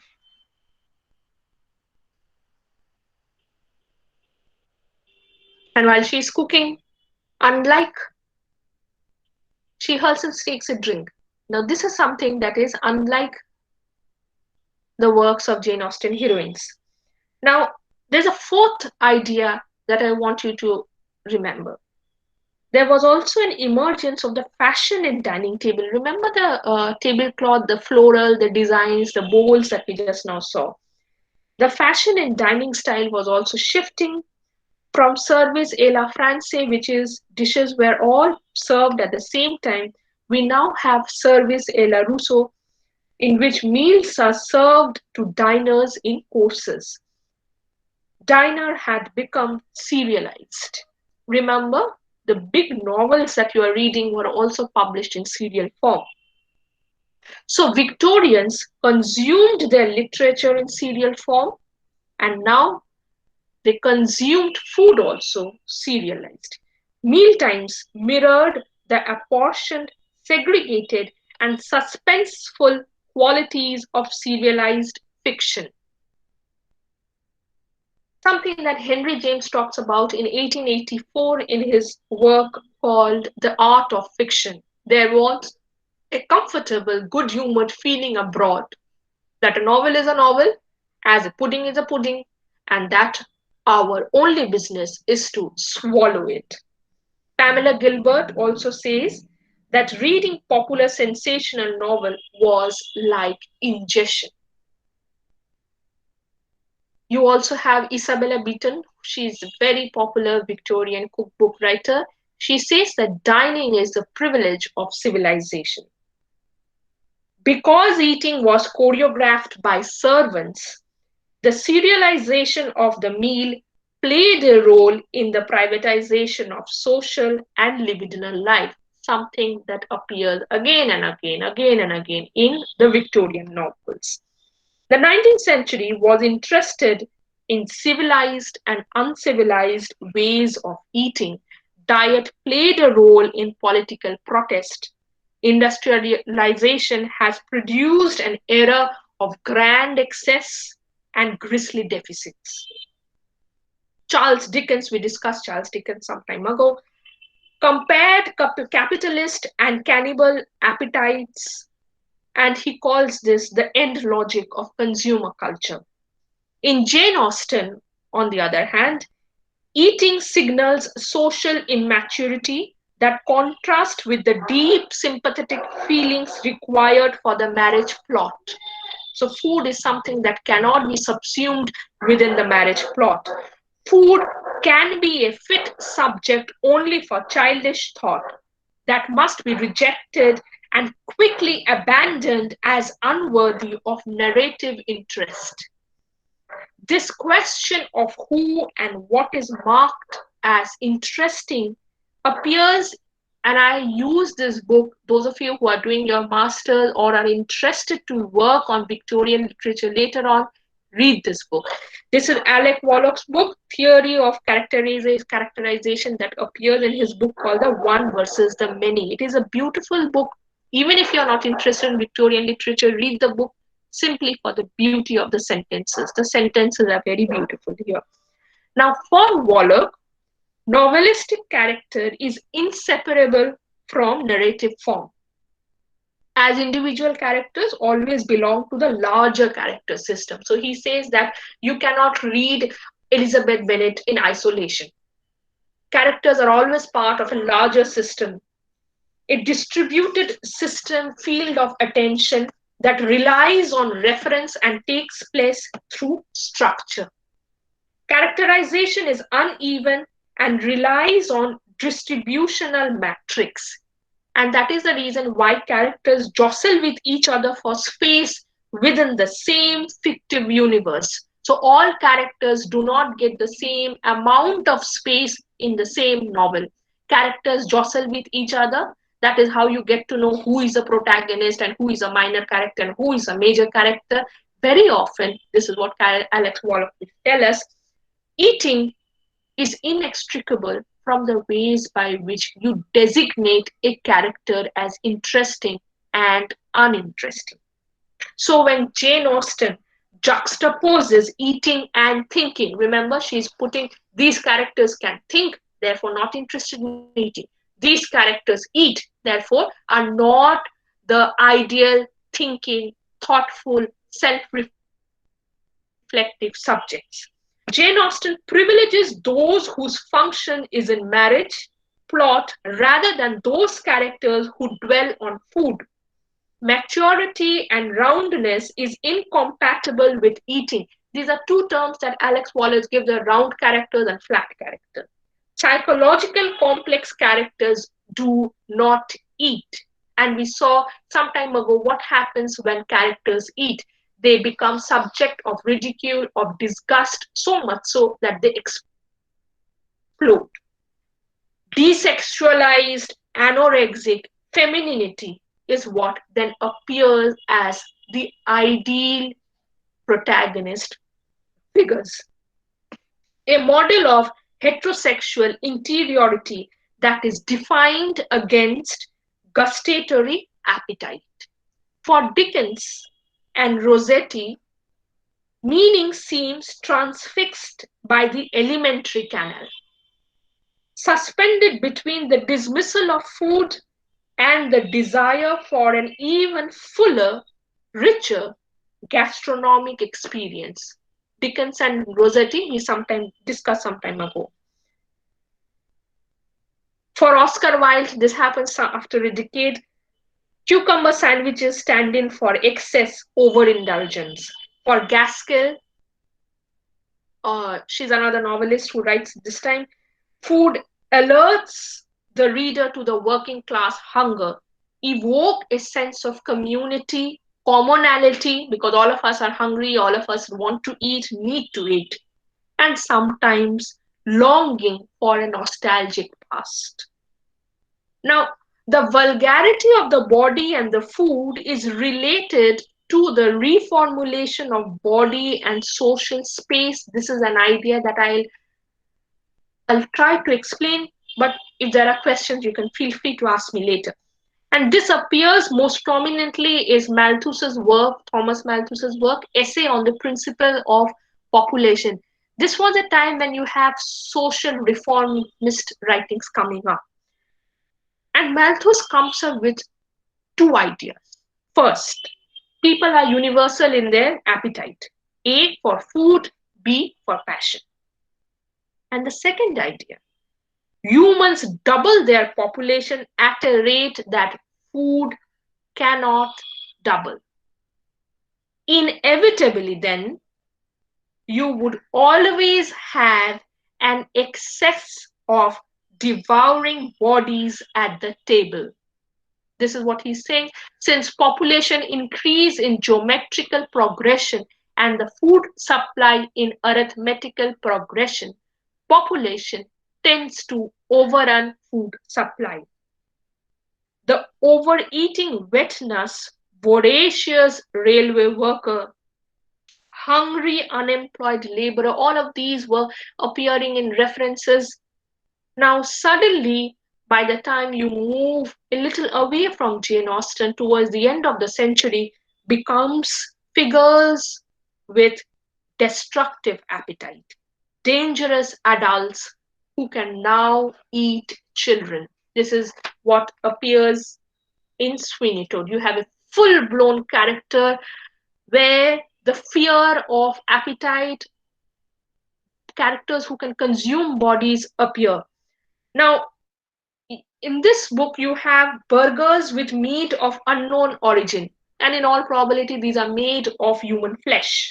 And while she's cooking, unlike, she herself takes a drink. Now, this is something that is unlike the works of Jane Austen heroines. Now, there's a fourth idea that I want you to remember. There was also an emergence of the fashion in dining table. Remember the tablecloth, the floral, the designs, the bowls that we just now saw. The fashion in dining style was also shifting from service a la francais, which is dishes were all served at the same time. We now have service a la Rousseau, in which meals are served to diners in courses. Diner had become serialized. Remember, the big novels that you are reading were also published in serial form. So Victorians consumed their literature in serial form, and now they consumed food also serialized. Meal times mirrored the apportioned, segregated, and suspenseful qualities of serialized fiction. Something that Henry James talks about in 1884 in his work called The Art of Fiction. There was a comfortable, good humored feeling abroad that a novel is a novel, as a pudding is a pudding, and that our only business is to swallow it. Pamela Gilbert also says that reading popular sensational novel was like ingestion. You also have Isabella Britton. She's a very popular Victorian cookbook writer. She says that dining is the privilege of civilization. Because eating was choreographed by servants, the serialization of the meal played a role in the privatization of social and libidinal life, something that appears again and again in the Victorian novels. The 19th century was interested in civilized and uncivilized ways of eating. Diet played a role in political protest. Industrialization has produced an era of grand excess and grisly deficits. Charles Dickens, we discussed Charles Dickens some time ago, compared capitalist and cannibal appetites, and he calls this the end logic of consumer culture. In Jane Austen, on the other hand, eating signals social immaturity that contrast with the deep sympathetic feelings required for the marriage plot. So, food is something that cannot be subsumed within the marriage plot. Food can be a fit subject only for childish thought that must be rejected and quickly abandoned as unworthy of narrative interest. This question of who and what is marked as interesting appears, and I use this book, those of you who are doing your master's or are interested to work on Victorian literature later on, read this book. This is Alec Wallach's book, Theory of Characterization, that appears in his book called The One versus the Many. It is a beautiful book. Even if you're not interested in Victorian literature, read the book simply for the beauty of the sentences. The sentences are very beautiful here. Now, for Wallach, novelistic character is inseparable from narrative form, as individual characters always belong to the larger character system. So he says that you cannot read Elizabeth Bennett in isolation. Characters are always part of a larger system, a distributed system field of attention that relies on reference and takes place through structure. Characterization is uneven and relies on distributional matrix. And that is the reason why characters jostle with each other for space within the same fictive universe. So all characters do not get the same amount of space in the same novel. Characters jostle with each other. That is how you get to know who is a protagonist and who is a minor character and who is a major character. Very often, this is what Alex Wallach will tell us, eating is inextricable from the ways by which you designate a character as interesting and uninteresting. So when Jane Austen juxtaposes eating and thinking, remember she's putting these characters can think, therefore not interested in eating. These characters eat, therefore are not the ideal thinking, thoughtful, self-reflective subjects. Jane Austen privileges those whose function is in marriage plot rather than those characters who dwell on food. Maturity and roundness is incompatible with eating. These are two terms that Alex Wallace gives, the round characters and flat characters. Psychological complex characters do not eat. And we saw some time ago what happens when characters eat. They become subject of ridicule, of disgust, so much so that they explode. Desexualized, anorexic femininity is what then appears as the ideal protagonist figures. A model of heterosexual interiority that is defined against gustatory appetite. For Dickens and Rossetti, meaning seems transfixed by the alimentary canal, suspended between the dismissal of food and the desire for an even fuller, richer gastronomic experience. Dickens and Rossetti, we sometime discussed some time ago. For Oscar Wilde, this happens after a decade. Cucumber sandwiches stand in for excess overindulgence. For Gaskell, she's another novelist who writes this time, food alerts the reader to the working class hunger, evoke a sense of community, commonality, because all of us are hungry, all of us want to eat, need to eat, and sometimes longing for a nostalgic past. Now, the vulgarity of the body and the food is related to the reformulation of body and social space. This is an idea that I'll try to explain, but if there are questions, you can feel free to ask me later. And this appears most prominently is Malthus's work, Thomas Malthus's work, Essay on the Principle of Population. This was a time when you have social reformist writings coming up. And Malthus comes up with two ideas. First, people are universal in their appetite. A for food, B for passion. And the second idea, humans double their population at a rate that food cannot double. Inevitably, then, you would always have an excess of devouring bodies at the table. This is what he's saying. Since population increase in geometrical progression and the food supply in arithmetical progression, population tends to overrun food supply. The overeating wet nurse, voracious railway worker, hungry unemployed laborer, all of these were appearing in references. Now suddenly, by the time you move a little away from Jane Austen towards the end of the century, becomes figures with destructive appetite, dangerous adults who can now eat children. This is what appears in Sweeney Todd. You have a full-blown character where the fear of appetite, characters who can consume bodies appear. Now, in this book, you have burgers with meat of unknown origin, and in all probability, these are made of human flesh.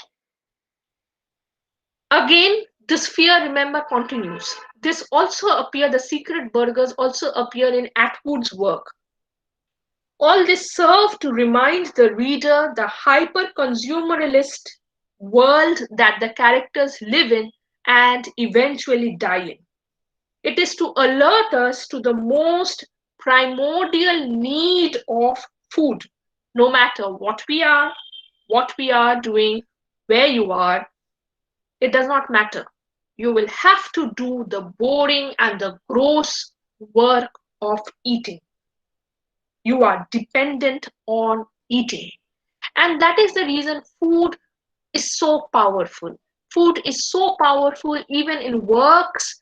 Again, this fear, remember, continues. This also appear, the secret burgers also appear in Atwood's work. All this serve to remind the reader the hyper-consumerist world that the characters live in and eventually die in. It is to alert us to the most primordial need of food, no matter what we are doing, where you are, it does not matter. You will have to do the boring and the gross work of eating. You are dependent on eating. And that is the reason food is so powerful. Food is so powerful even in works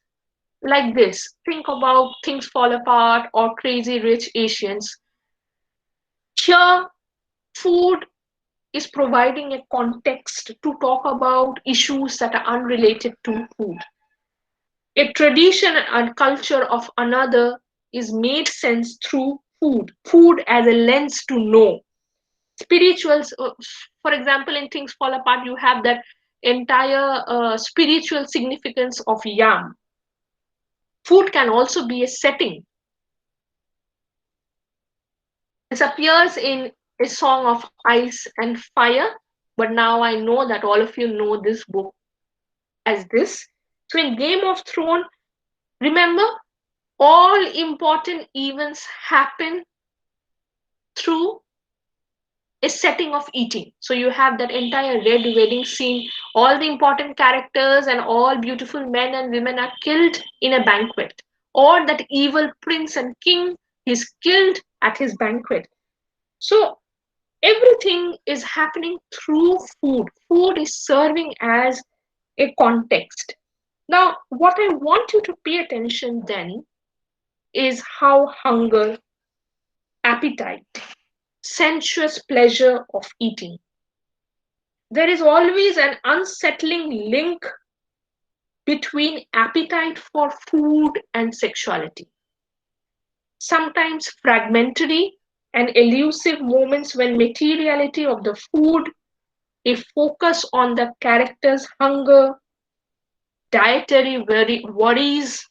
like this. Think about Things Fall Apart or Crazy Rich Asians. Here, food is providing a context to talk about issues that are unrelated to food. A tradition and culture of another is made sense through food. Food as a lens to know. Spirituals, for example, in Things Fall Apart, you have that entire spiritual significance of yam. Food can also be a setting. This appears in A Song of Ice and Fire, but now I know that all of you know this book as this. So in Game of Thrones, remember, all important events happen through a setting of eating. So you have that entire red wedding scene, all the important characters and all beautiful men and women are killed in a banquet. Or that evil prince and king is killed at his banquet. So everything is happening through food. Food is serving as a context. Now, what I want you to pay attention then is how hunger, appetite, sensuous pleasure of eating. There is always an unsettling link between appetite for food and sexuality. Sometimes fragmentary and elusive moments when materiality of the food, a focus on the character's hunger, dietary worries,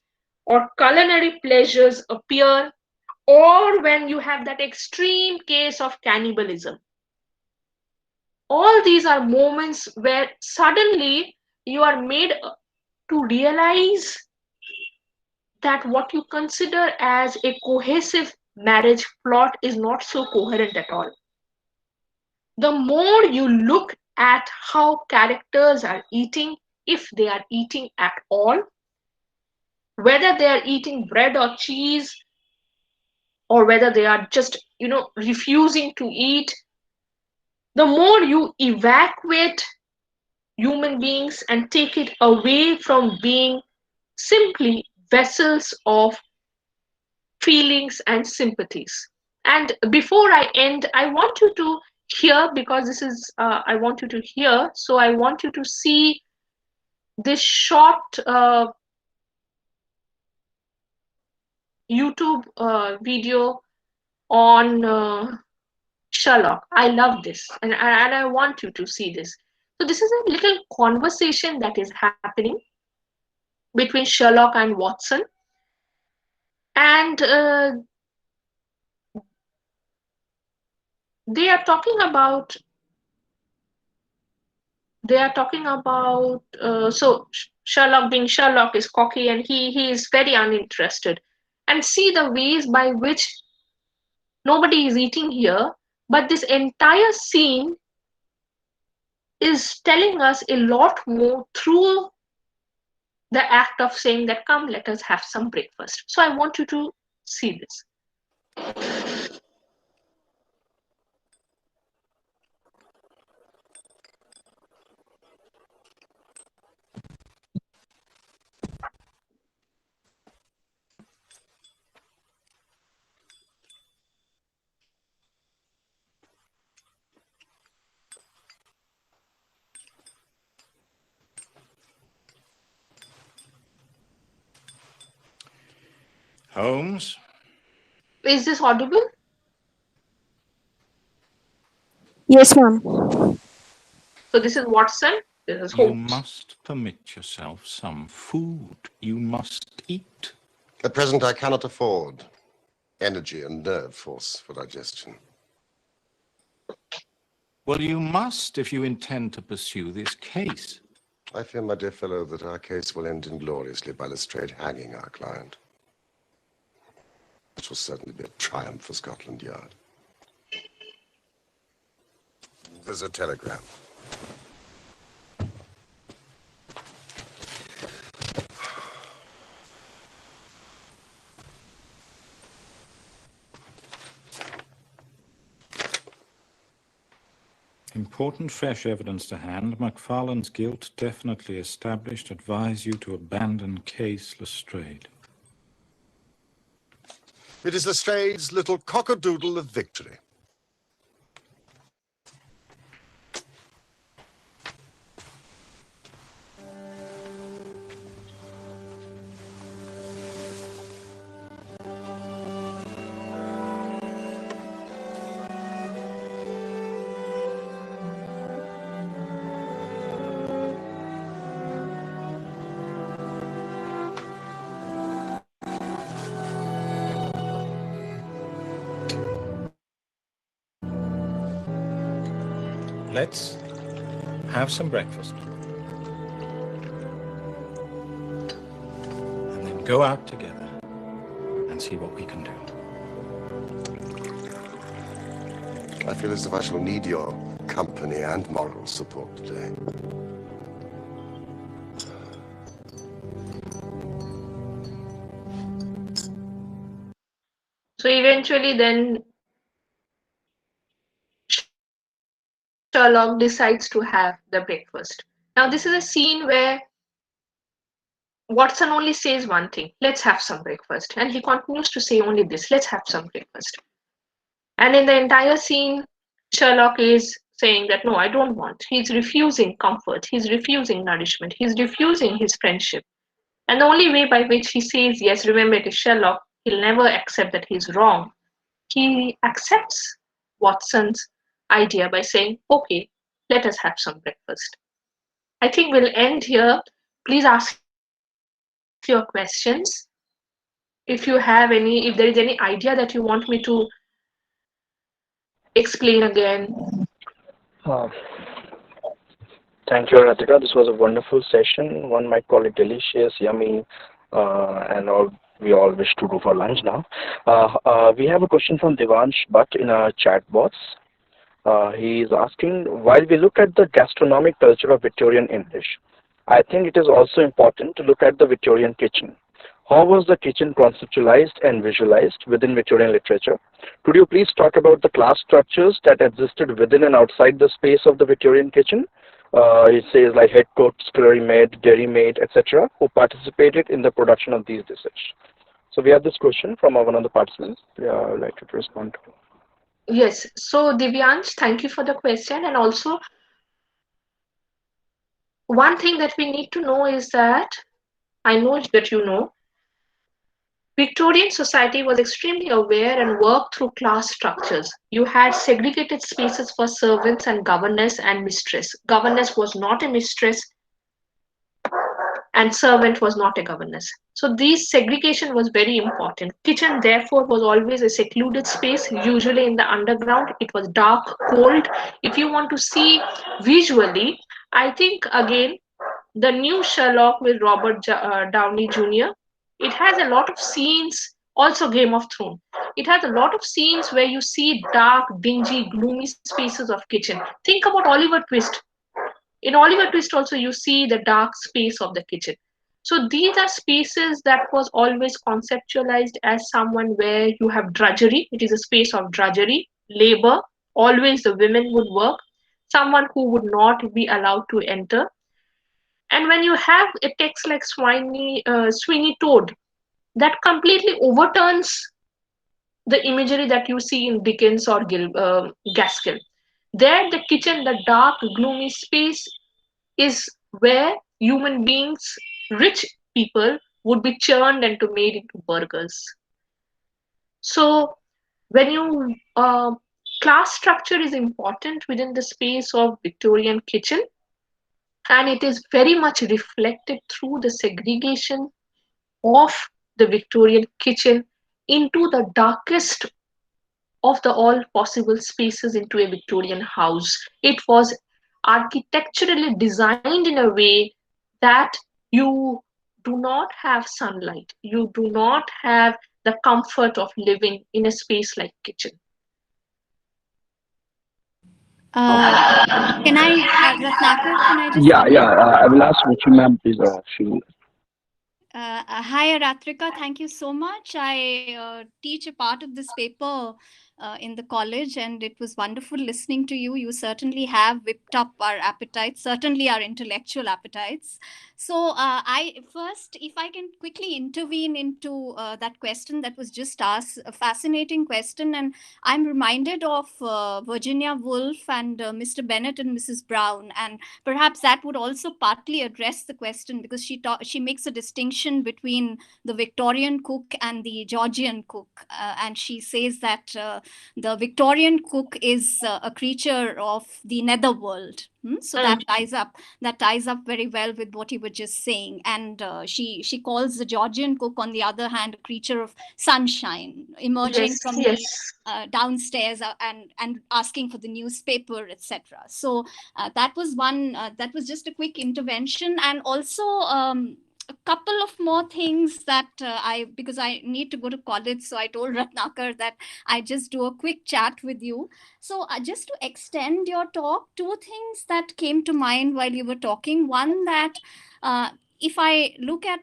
or culinary pleasures appear, or when you have that extreme case of cannibalism. All these are moments where suddenly you are made to realize that what you consider as a cohesive marriage plot is not so coherent at all. The more you look at how characters are eating, if they are eating at all, whether they are eating bread or cheese, or whether they are just, refusing to eat, the more you evacuate human beings and take it away from being simply vessels of feelings and sympathies. And before I end, I want you to hear, because this is, I want you to hear, so I want you to see this short YouTube video on Sherlock. I love this, and I want you to see this. So this is a little conversation that is happening between Sherlock and Watson, and they are talking about so Sherlock, being Sherlock, is cocky and he is very uninterested, and see the ways by which nobody is eating here, but this entire scene is telling us a lot more through the act of saying that, come, let us have some breakfast. So I want you to see this. Holmes? Is this audible? Yes, ma'am. So this is Watson, this is You Holmes. must permit yourself some food. You must eat. At present, I cannot afford energy and nerve force for digestion. Well, you must if you intend to pursue this case. I fear, my dear fellow, that our case will end ingloriously by Lestrade hanging our client. Which will certainly be a triumph for Scotland Yard. There's a telegram. Important fresh evidence to hand. MacFarlane's guilt definitely established. Advise you to abandon case Lestrade. It is Lestrade's little cockadoodle of victory. Let's have some breakfast. And then go out together and see what we can do. I feel as if I shall need your company and moral support today. So eventually then Sherlock decides to have the breakfast. Now this is a scene where Watson only says one thing, let's have some breakfast. And he continues to say only this, let's have some breakfast. And in the entire scene, Sherlock is saying that, no, I don't want. He's refusing comfort. He's refusing nourishment. He's refusing his friendship. And the only way by which he says, yes, remember it is Sherlock, he'll never accept that he's wrong. He accepts Watson's idea by saying, okay, let us have some breakfast. I think we'll end here. Please ask your questions. If you have any, if there is any idea that you want me to explain again. Thank you, Ratika. This was a wonderful session. One might call it delicious, yummy, and all we all wish to do for lunch now. We have a question from Devansh Butt in our chat box. He is asking, while we look at the gastronomic culture of Victorian English, I think it is also important to look at the Victorian kitchen. How was the kitchen conceptualized and visualized within Victorian literature? Could you please talk about the class structures that existed within and outside the space of the Victorian kitchen? It says like head cook, scullery maid, dairy maid, etc., who participated in the production of these dishes. So we have this question from one of the participants. I would like to respond to. Yes, so Divyansh, thank you for the question. And also, one thing that we need to know is that, I know that you know, Victorian society was extremely aware and worked through class structures. You had segregated spaces for servants and governess and mistress. Governess was not a mistress and servant was not a governess. So this segregation was very important. Kitchen therefore was always a secluded space, usually in the underground. It was dark, cold. If you want to see visually, I think again, the new Sherlock with Robert Downey Jr., it has a lot of scenes, also Game of Thrones. It has a lot of scenes where you see dark, dingy, gloomy spaces of kitchen. Think about Oliver Twist. In Oliver Twist also you see the dark space of the kitchen. So these are spaces that was always conceptualized as someone where you have drudgery. It is a space of drudgery, labor. Always the women would work. Someone who would not be allowed to enter. And when you have a text like Sweeney Todd, that completely overturns the imagery that you see in Dickens or Gaskell. There, the kitchen, the dark, gloomy space, is where human beings, rich people, would be churned and made into burgers. So, when you class structure is important within the space of Victorian kitchen, and it is very much reflected through the segregation of the Victorian kitchen into the darkest of the all possible spaces into a Victorian house. It was architecturally designed in a way that you do not have sunlight, you do not have the comfort of living in a space like kitchen. Can I, Ratnakar, can I just Yeah, come in? I will ask Ruchi ma'am, please. Hi, Ratrika. Thank you so much. I teach a part of this paper in the college, and it was wonderful listening to you. You certainly have whipped up our appetites, certainly our intellectual appetites. So, I first, if I can quickly intervene into that question that was just asked, a fascinating question, and I'm reminded of Virginia Woolf and Mr. Bennett and Mrs. Brown, and perhaps that would also partly address the question, because she makes a distinction between the Victorian cook and the Georgian cook, and she says that the Victorian cook is a creature of the netherworld, So that ties up very well with what you were just saying. And she calls the Georgian cook, on the other hand, a creature of sunshine, emerging from the downstairs and asking for the newspaper, etc. So that was one. That was just a quick intervention, and also a couple of more things that because I need to go to college, so I told Ratnakar that I just do a quick chat with you. So just to extend your talk, two things that came to mind while you were talking. One, that if I look at,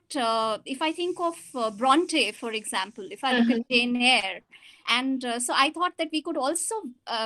if I think of Bronte, for example, if I look at Jane Eyre, and so I thought that we could also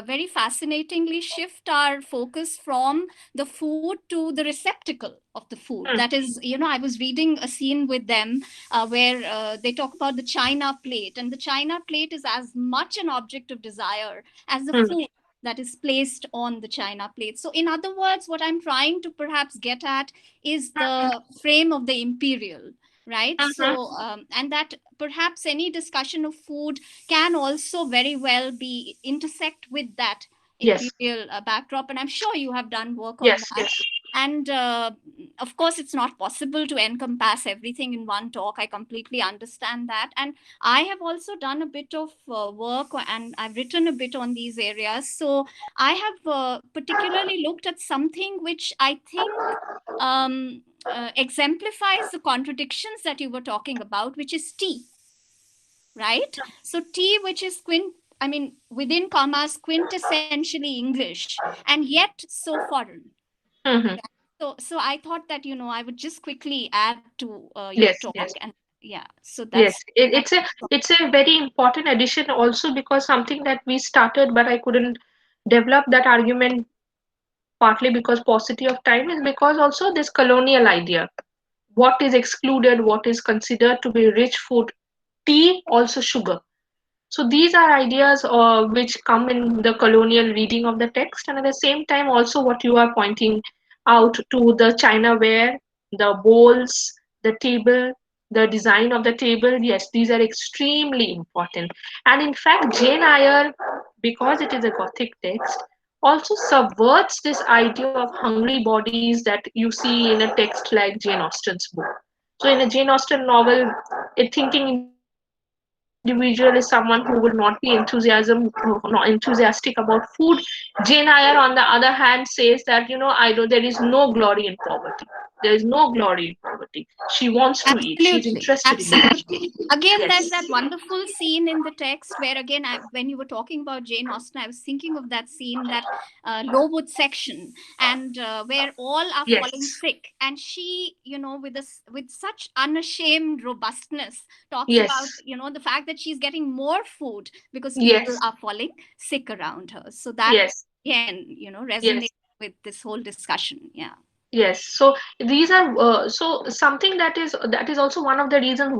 very fascinatingly shift our focus from the food to the receptacle of the food. That is, I was reading a scene with them where they talk about the china plate, and the china plate is as much an object of desire as the food that is placed on the china plate. So in other words, what I'm trying to perhaps get at is the frame of the imperial, right? So and that perhaps any discussion of food can also very well be intersect with that imperial backdrop, and I'm sure you have done work on that. And of course, it's not possible to encompass everything in one talk. I completely understand that. And I have also done a bit of work, and I've written a bit on these areas. So I have particularly looked at something which I think exemplifies the contradictions that you were talking about, which is tea, right? So tea, which is within commas, quintessentially English, and yet so foreign. So I thought that, I would just quickly add to your talk. And so that's it's a very important addition also, because something that we started but I couldn't develop that argument, partly because paucity of time, is because also this colonial idea, what is excluded, what is considered to be rich food, tea, also sugar. So these are ideas which come in the colonial reading of the text, and at the same time also what you are pointing out to the chinaware, the bowls, the table, the design of the table. Yes, these are extremely important. And in fact, Jane Eyre, because it is a Gothic text, also subverts this idea of hungry bodies that you see in a text like Jane Austen's book. So in a Jane Austen novel, a thinking individual is someone who will not be enthusiastic about food. Jane Eyre, on the other hand, says that, there is no glory in poverty. There is no glory in poverty. She wants to eat. She's interested in eating. Again, there's that wonderful scene in the text where, again, when you were talking about Jane Austen, I was thinking of that scene, that Lowood section, and where all are falling sick, and she, with such unashamed robustness, talks about, the fact that she's getting more food because people are falling sick around her. So that again, resonates with this whole discussion. Yes, so these are so something that is also one of the reasons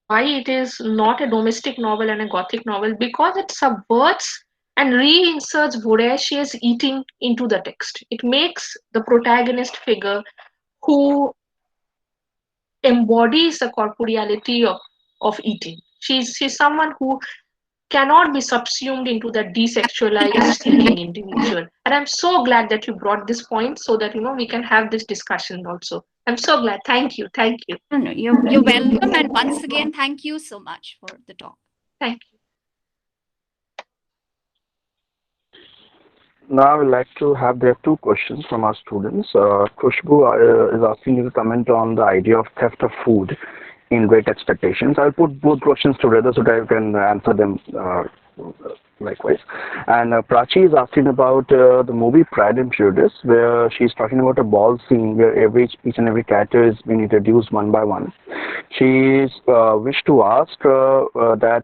why it is not a domestic novel and a Gothic novel, because it subverts and reinserts voracious eating into the text. It makes the protagonist figure who embodies the corporeality of eating. She's someone who cannot be subsumed into the desexualized thinking individual. And I'm so glad that you brought this point so that we can have this discussion also. I'm so glad. Thank you. No, you're welcome, and once again, thank you so much for the talk. Thank you. Now I would like to have there two questions from our students. Khushbu is asking you to comment on the idea of theft of food in Great Expectations. I'll put both questions together so that you can answer them likewise. And Prachi is asking about the movie Pride and Prejudice, where she's talking about a ball scene where each and every character is being introduced one by one. She's wished to ask that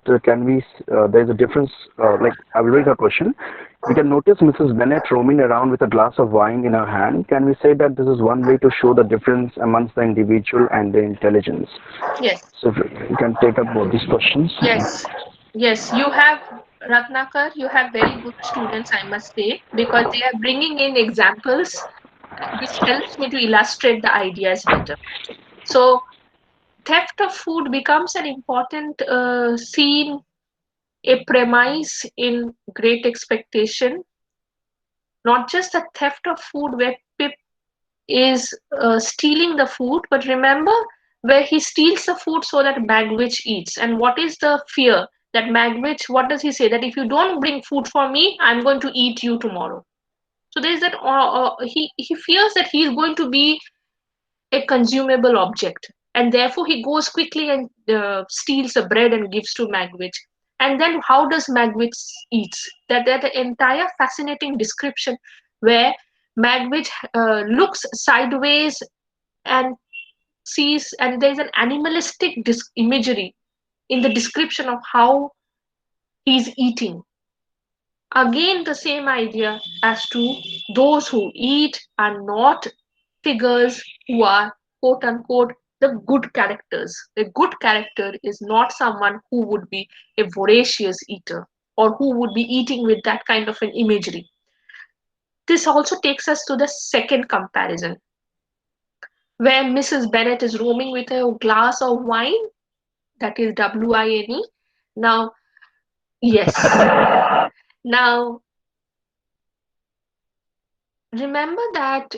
there's a difference, I will read her question. We can notice Mrs. Bennett roaming around with a glass of wine in her hand. Can we say that this is one way to show the difference amongst the individual and the intelligence? Yes. So you can take up both these questions. Yes, you have, Ratnakar, you have very good students, I must say, because they are bringing in examples which helps me to illustrate the ideas better. So theft of food becomes an important scene, a premise in Great Expectation, not just the theft of food where Pip is stealing the food, but remember where he steals the food so that Magwitch eats. And what is the fear? That Magwitch, what does he say? That if you don't bring food for me, I'm going to eat you tomorrow. So there's that he fears that he's going to be a consumable object, and therefore he goes quickly and steals the bread and gives to Magwitch. And then how does Magwitch eats? That entire fascinating description where Magwitch looks sideways and sees, and there's an animalistic imagery in the description of how he's eating. Again, the same idea as to those who eat are not figures who are quote unquote the good characters. A good character is not someone who would be a voracious eater or who would be eating with that kind of an imagery. This also takes us to the second comparison, where Mrs. Bennett is roaming with a glass of wine, that is WINE. Now, yes. Now, remember that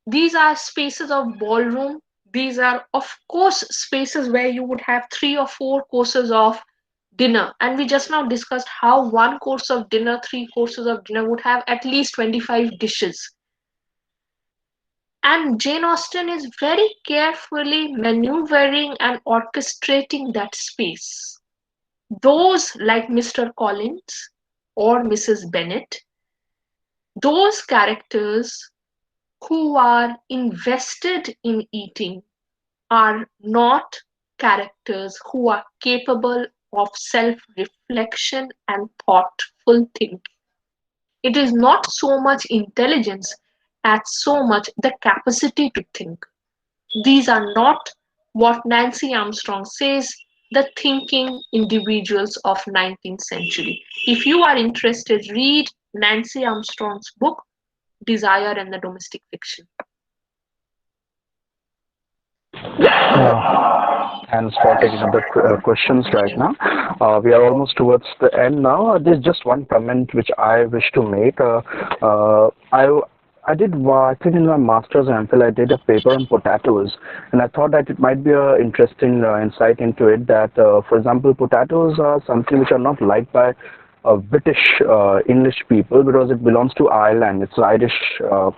these are spaces of ballroom. These are, of course, spaces where you would have 3 or 4 courses of dinner. And we just now discussed how 1 course of dinner, 3 courses of dinner would have at least 25 dishes. And Jane Austen is very carefully maneuvering and orchestrating that space. Those like Mr. Collins or Mrs. Bennett, those characters who are invested in eating are not characters who are capable of self-reflection and thoughtful thinking. It is not so much intelligence as so much the capacity to think. These are not what Nancy Armstrong says, the thinking individuals of 19th century. If you are interested, read Nancy Armstrong's book, Desire and the Domestic Fiction. Thanks for taking up the questions right now. We are almost towards the end now. There's just one comment which I wish to make. I did, I think in my master's and MPhil, I did a paper on potatoes, and I thought that it might be an interesting insight into it. That, for example, potatoes are something which are not liked by British English people because it belongs to Ireland. It's Irish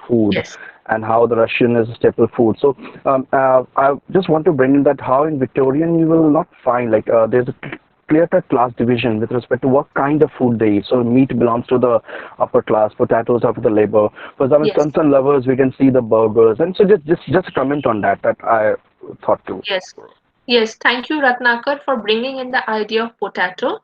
food. Yes. And how the Russian is a staple food. So I just want to bring in that how in Victorian you will not find like there's a clear-cut class division with respect to what kind of food they eat. So meat belongs to the upper class, potatoes are for the labor. For example, Yes. Sons and Lovers, we can see the burgers. And so just comment on that I thought to. Yes, thank you, Ratnakar, for bringing in the idea of potato.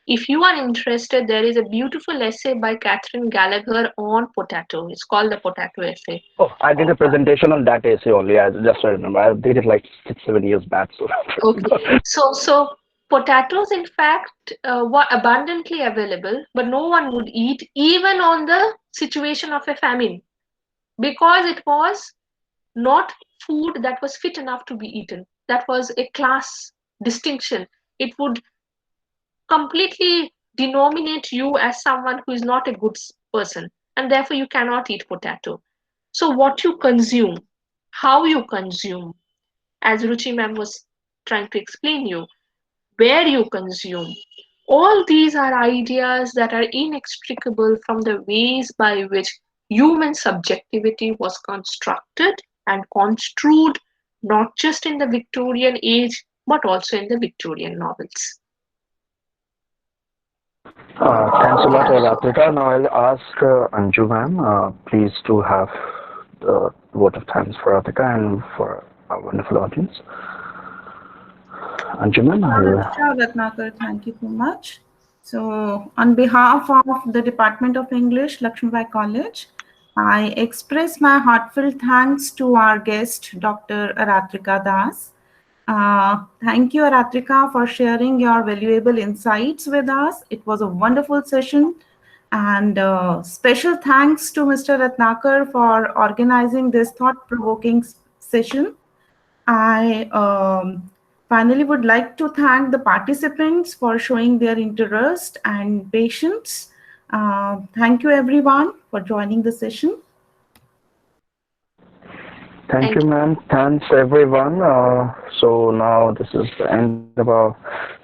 If you are interested, there is a beautiful essay by Catherine Gallagher on potato. It's called the Potato Essay. Oh, I did a presentation on that essay only. I just remember. I did it like 6-7 years back. So. Okay. So potatoes, in fact, were abundantly available, but no one would eat, even on the situation of a famine, because it was not food that was fit enough to be eaten. That was a class distinction. It would completely denominate you as someone who is not a good person, and therefore you cannot eat potato. So what you consume, how you consume, as Ruchi ma'am was trying to explain you, where you consume, all these are ideas that are inextricable from the ways by which human subjectivity was constructed and construed, not just in the Victorian age but also in the Victorian novels. Thanks a lot, Ratrika. Now I'll ask Anju ma'am, please to have the vote of thanks for Ratrika and for our wonderful audience. Anju ma'am. Sure, Ratnakar, thank you so much. So, on behalf of the Department of English, Lakshmibai College, I express my heartfelt thanks to our guest, Dr. Aratrika Das. Thank you, Aratrika, for sharing your valuable insights with us. It was a wonderful session. And special thanks to Mr. Ratnakar for organizing this thought-provoking session. I finally would like to thank the participants for showing their interest and patience Thank you, everyone, for joining the session. Thank you, ma'am. Thanks, everyone. So now this is the end of our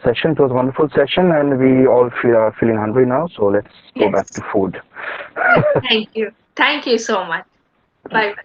session. It was a wonderful session, and we all are feeling hungry now. So let's go back to food. Thank you. Thank you so much. Bye-bye.